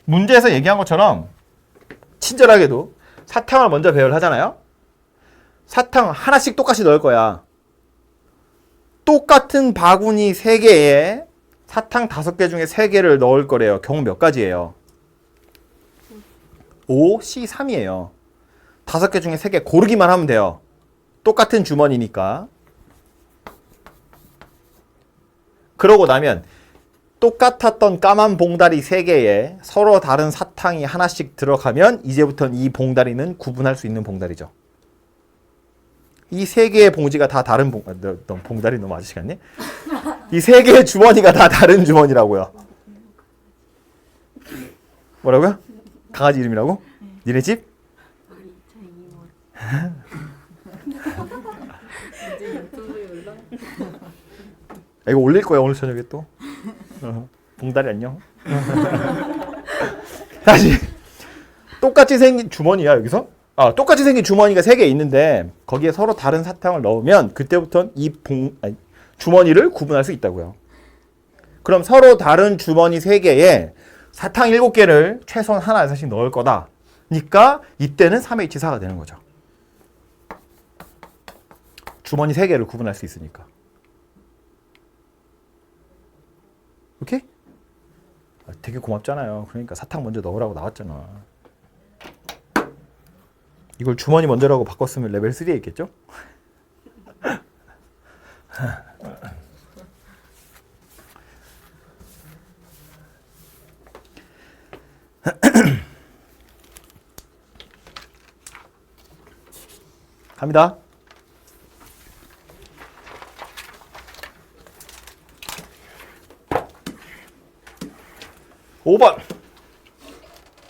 문제에서 얘기한 것처럼 친절하게도 사탕을 먼저 배열을 하잖아요. 사탕 하나씩 똑같이 넣을 거야. 똑같은 바구니 3개에 사탕 5개 중에 3개를 넣을 거래요. 경우 몇 가지예요? 5, C, 3이에요. 5개 중에 3개 고르기만 하면 돼요. 똑같은 주머니니까. 그러고 나면 똑같았던 까만 봉다리 3개에 서로 다른 사탕이 하나씩 들어가면 이제부터는 이 봉다리는 구분할 수 있는 봉다리죠. 이 3개의 봉지가 다 다른 봉다리 너무 아저씨 같니? 이 3개의 주머니가 다 다른 주머니라고요. 뭐라고요? 강아지 이름이라고? 니네 집? 이제 유튜브에 올라. 이거 올릴 거야 오늘 저녁에 또. 봉다리 안녕. 다시 똑같이 생긴 주머니야 여기서. 똑같이 생긴 주머니가 3개 있는데 거기에 서로 다른 사탕을 넣으면 그때부터는 주머니를 구분할 수 있다고요. 그럼 서로 다른 주머니 3개에 사탕 7개를 최소한 하나 이상씩 넣을 거다. 니까 이때는 3H4가 되는 거죠. 주머니 3개를 구분할 수 있으니까. 오케이? 되게 고맙잖아요. 그러니까 사탕 먼저 넣으라고 나왔잖아. 이걸 주머니 먼저라고 바꿨으면 레벨 3에 있겠죠? 갑니다. (5번)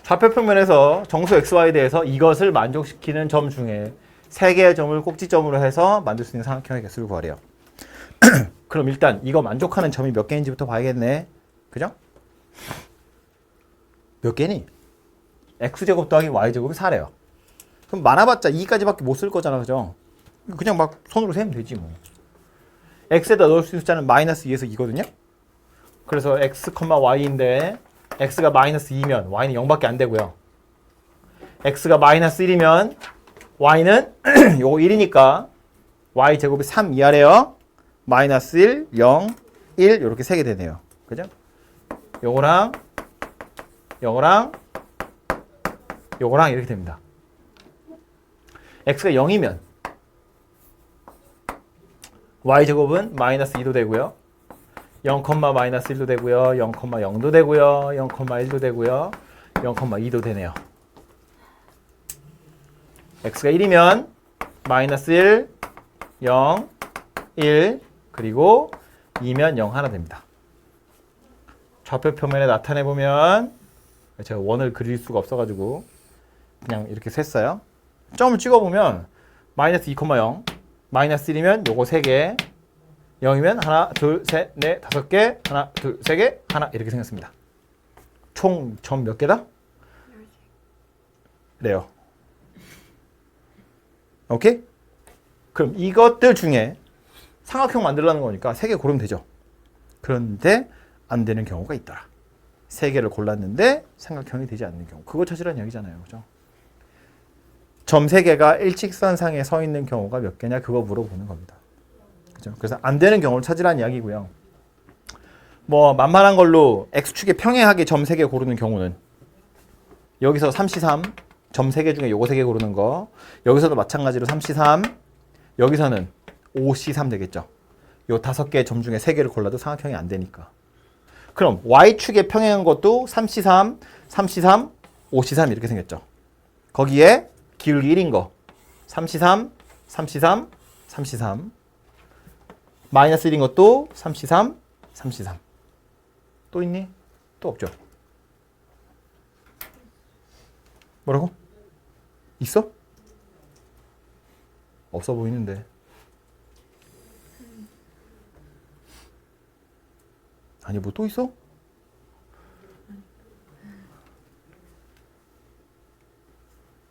좌표평면에서 정수 xy에 대해서 이것을 만족시키는 점 중에 3개의 점을 꼭지점으로 해서 만들 수 있는 삼각형의 개수를 구하래요. 그럼 일단 이거 만족하는 점이 몇 개인지부터 봐야겠네. 그죠? 몇 개니? x제곱 더하기 y제곱이 4래요. 그럼 많아봤자 2까지밖에 못 쓸 거잖아. 그죠? 그냥 막 손으로 세면 되지 뭐. x에다 넣을 수 있는 숫자는 마이너스 2에서 2거든요. 그래서 x, y인데 x가 마이너스 2면 y는 0밖에 안 되고요. x가 마이너스 1이면 y는 요거 1이니까 y제곱이 3 이하래요. 마이너스 1, 0, 1 이렇게 3개 되네요. 그죠? 요거랑 요거랑 요거랑 이렇게 됩니다. x가 0이면 y제곱은 마이너스 2도 되고요. 0, 마이너스 1도 되고요. 0, 0도 되고요. 0, 1도 되고요. 0, 2도 되네요. x가 1이면 마이너스 1, 0, 1 그리고 2면 0 하나 됩니다. 좌표 표면에 나타내보면 제가 원을 그릴 수가 없어가지고 그냥 이렇게 셌어요. 점을 찍어보면 마이너스 2, 0 마이너스 1이면 요거 3개 0이면 하나, 둘, 셋, 넷, 5개 하나, 둘, 3개 하나 이렇게 생겼습니다. 총 점 몇 개다? 그래요. 오케이? 그럼 이것들 중에 삼각형 만들려는 거니까 3개 고르면 되죠. 그런데 안 되는 경우가 있더라. 3개를 골랐는데 삼각형이 되지 않는 경우. 그거 찾으라는 얘기잖아요. 그죠? 점 3개가 일직선상에 서 있는 경우가 몇 개냐 그거 물어보는 겁니다. 그죠? 그래서 안 되는 경우를 찾으라는 이야기고요. 뭐 만만한 걸로 x축에 평행하게 점 3개 고르는 경우는 여기서 3C3 점 3개 중에 요거 3개 고르는 거 여기서도 마찬가지로 3C3 여기서는 5C3 되겠죠. 요 5개의 점 중에 3개를 골라도 삼각형이 안 되니까. 그럼 y축에 평행한 것도 3C3, 3C3, 5C3 이렇게 생겼죠. 거기에 기울기 1인 거 3C3, 3C3, 3C3 마이너스 1인 것도 3C3, 3C3 또 있니? 또 없죠. 뭐라고? 있어? 없어 보이는데. 아니 뭐 또 있어?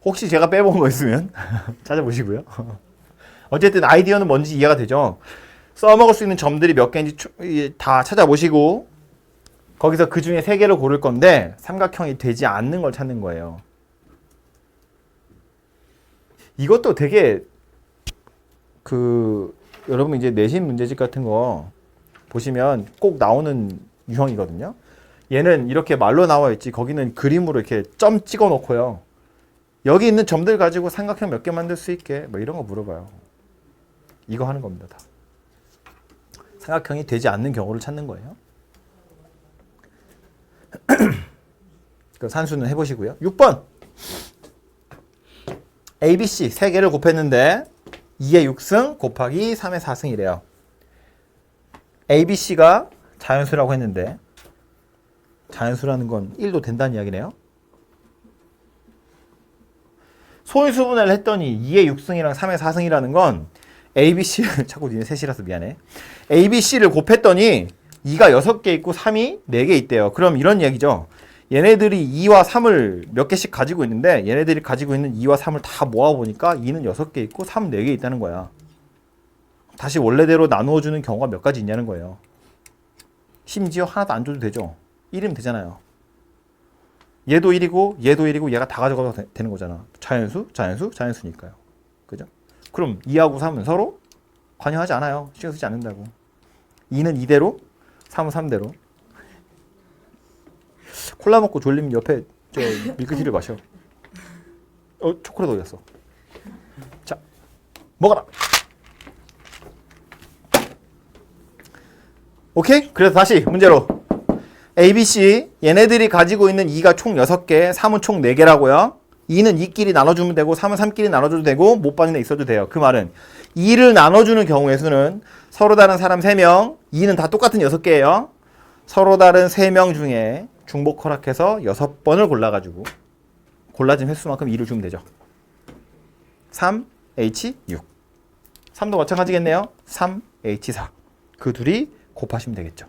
혹시 제가 빼본 거 있으면 찾아보시고요. 어쨌든 아이디어는 뭔지 이해가 되죠? 써먹을 수 있는 점들이 몇 개인지 다 찾아보시고 거기서 그 중에 3개를 고를 건데 삼각형이 되지 않는 걸 찾는 거예요. 이것도 되게 여러분 이제 내신 문제집 같은 거 보시면 꼭 나오는 유형이거든요. 얘는 이렇게 말로 나와 있지 거기는 그림으로 이렇게 점 찍어 놓고요. 여기 있는 점들 가지고 삼각형 몇 개 만들 수 있게 뭐 이런 거 물어봐요. 이거 하는 겁니다. 다. 삼각형이 되지 않는 경우를 찾는 거예요. 그 산수는 해보시고요. 6번 ABC 3개를 곱했는데 2의 6승 곱하기 3의 4승이래요. ABC가 자연수라고 했는데 자연수라는 건 1도 된다는 이야기네요. 소인수분해를 했더니 2의 6승이랑 3의 4승이라는 건 ABC를 자꾸 니네 셋이라서 미안해. ABC를 곱했더니 2가 6개 있고 3이 4개 있대요. 그럼 이런 이야기죠. 얘네들이 2와 3을 몇 개씩 가지고 있는데 얘네들이 가지고 있는 2와 3을 다 모아보니까 2는 6개 있고 3은 4개 있다는 거야. 다시 원래대로 나누어주는 경우가 몇 가지 있냐는 거예요. 심지어 하나도 안 줘도 되죠. 1이면 되잖아요. 얘도 1이고 얘도 1이고 얘가 다 가져가도 되는 거잖아. 자연수, 자연수, 자연수니까요. 그죠? 그럼 2하고 3은 서로 관여하지 않아요. 신경 쓰지 않는다고. 2는 2대로, 3은 3대로. 콜라 먹고 졸리면 옆에 저 밀크티를 마셔. 초콜릿 어디 갔어? 자, 먹어라. 오케이? 그래서 다시 문제로 A, B, C 얘네들이 가지고 있는 2가 총 6개, 3은 총 4개라고요. 2는 2끼리 나눠주면 되고 3은 3끼리 나눠줘도 되고 못 받는 애 있어도 돼요. 그 말은 2를 나눠주는 경우의 수는 서로 다른 사람 3명, 2는 다 똑같은 6개예요. 서로 다른 3명 중에 중복 허락해서 6번을 골라가지고 골라진 횟수만큼 2를 주면 되죠. 3, H, 6. 3도 마찬가지겠네요. 3, H, 4. 그 둘이 곱하시면 되겠죠.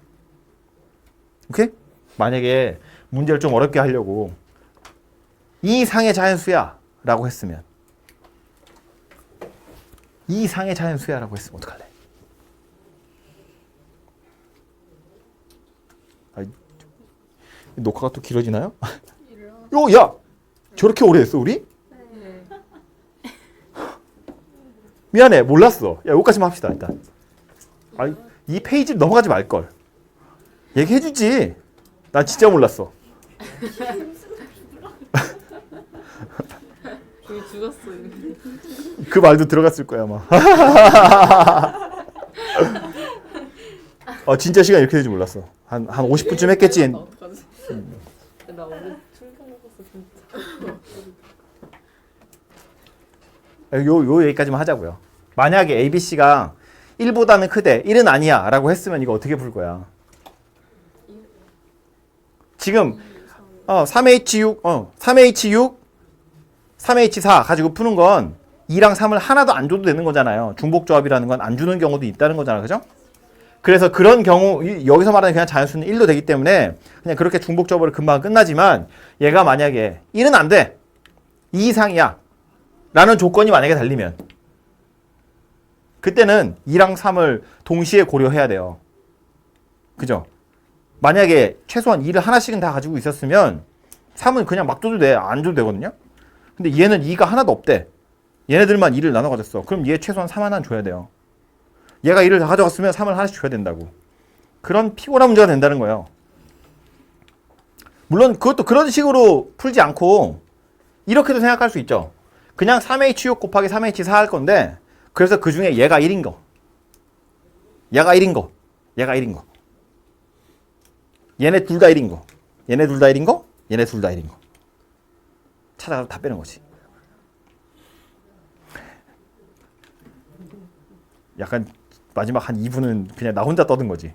오케이? 만약에 문제를 좀 어렵게 하려고 이 상의 자연수야 라고 했으면 이 상의 자연수야 라고 했으면 어떡할래? 녹화가 또 길어지나요? 야! 저렇게 오래 했어 우리? 네. 미안해 몰랐어. 야 여기까지만 합시다 일단. 이 페이지 넘어가지 말걸. 얘기해주지. 난 진짜 몰랐어. 이미 죽었어 이미. 그 말도 들어갔을 거야 아마. 진짜 시간 이렇게 될 줄 몰랐어. 한 50분쯤 했겠지. 나 어떡하지? 나 오늘 충격 먹었어 진짜. 요 얘기까지만 하자고요. 만약에 ABC가 1보다는 크대 1은 아니야 라고 했으면 이거 어떻게 풀 거야? 지금 3H6 3H6 3H4 가지고 푸는 건 2랑 3을 하나도 안 줘도 되는 거잖아요. 중복조합이라는 건 안 주는 경우도 있다는 거잖아요. 그죠? 그래서 그런 경우 여기서 말하는 그냥 자연수는 1도 되기 때문에 그냥 그렇게 중복조합으로 금방 끝나지만 얘가 만약에 1은 안 돼. 2 이상이야. 라는 조건이 만약에 달리면 그때는 2랑 3을 동시에 고려해야 돼요. 그죠? 만약에 최소한 2를 하나씩은 다 가지고 있었으면 3은 그냥 막 줘도 돼. 안 줘도 되거든요. 근데 얘는 2가 하나도 없대. 얘네들만 2를 나눠 가졌어. 그럼 얘 최소한 3 하나는 줘야 돼요. 얘가 2를 다 가져갔으면 3을 하나씩 줘야 된다고. 그런 피곤한 문제가 된다는 거예요. 물론 그것도 그런 식으로 풀지 않고 이렇게도 생각할 수 있죠. 그냥 3H6 곱하기 3H4 할 건데 그래서 그 중에 얘가 1인 거. 얘가 1인 거. 얘가 1인 거. 얘네 둘 다 1인 거. 얘네 둘 다 1인 거. 얘네 둘 다 1인 거. 찾아가서 다 빼는 거지. 약간 마지막 한 2분은 그냥 나 혼자 떠든 거지.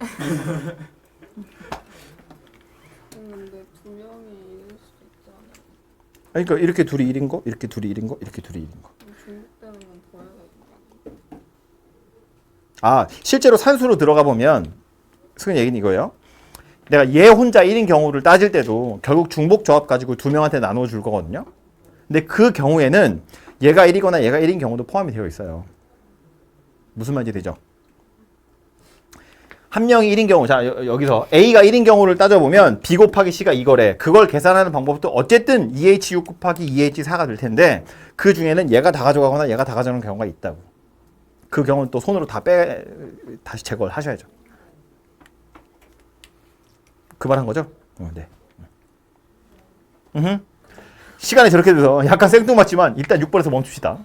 근데 두 명이 이길 수도 있잖아요. 그러니까 이렇게 둘이 1인 거, 이렇게 둘이 1인 거, 이렇게 둘이 1인 거. 중복되는 건 더 해야 되니까. 실제로 산수로 들어가 보면 승은 얘기는 이거예요. 내가 얘 혼자 1인 경우를 따질 때도 결국 중복 조합 가지고 두 명한테 나눠 줄 거거든요. 근데 그 경우에는 얘가 1이거나 얘가 1인 경우도 포함이 되어 있어요. 무슨 말인지 되죠? 한 명이 1인 경우, 자 여기서 A가 1인 경우를 따져보면 B 곱하기 C가 이거래. 그걸 계산하는 방법도 어쨌든 2H6 곱하기 2H4가 될 텐데 그 중에는 얘가 다 가져가거나 얘가 다 가져가는 경우가 있다고. 그 경우는 또 손으로 다시 제거를 하셔야죠. 그 말 한 거죠? 네. 시간이 저렇게 돼서 약간 생뚱맞지만 일단 6번에서 멈춥시다.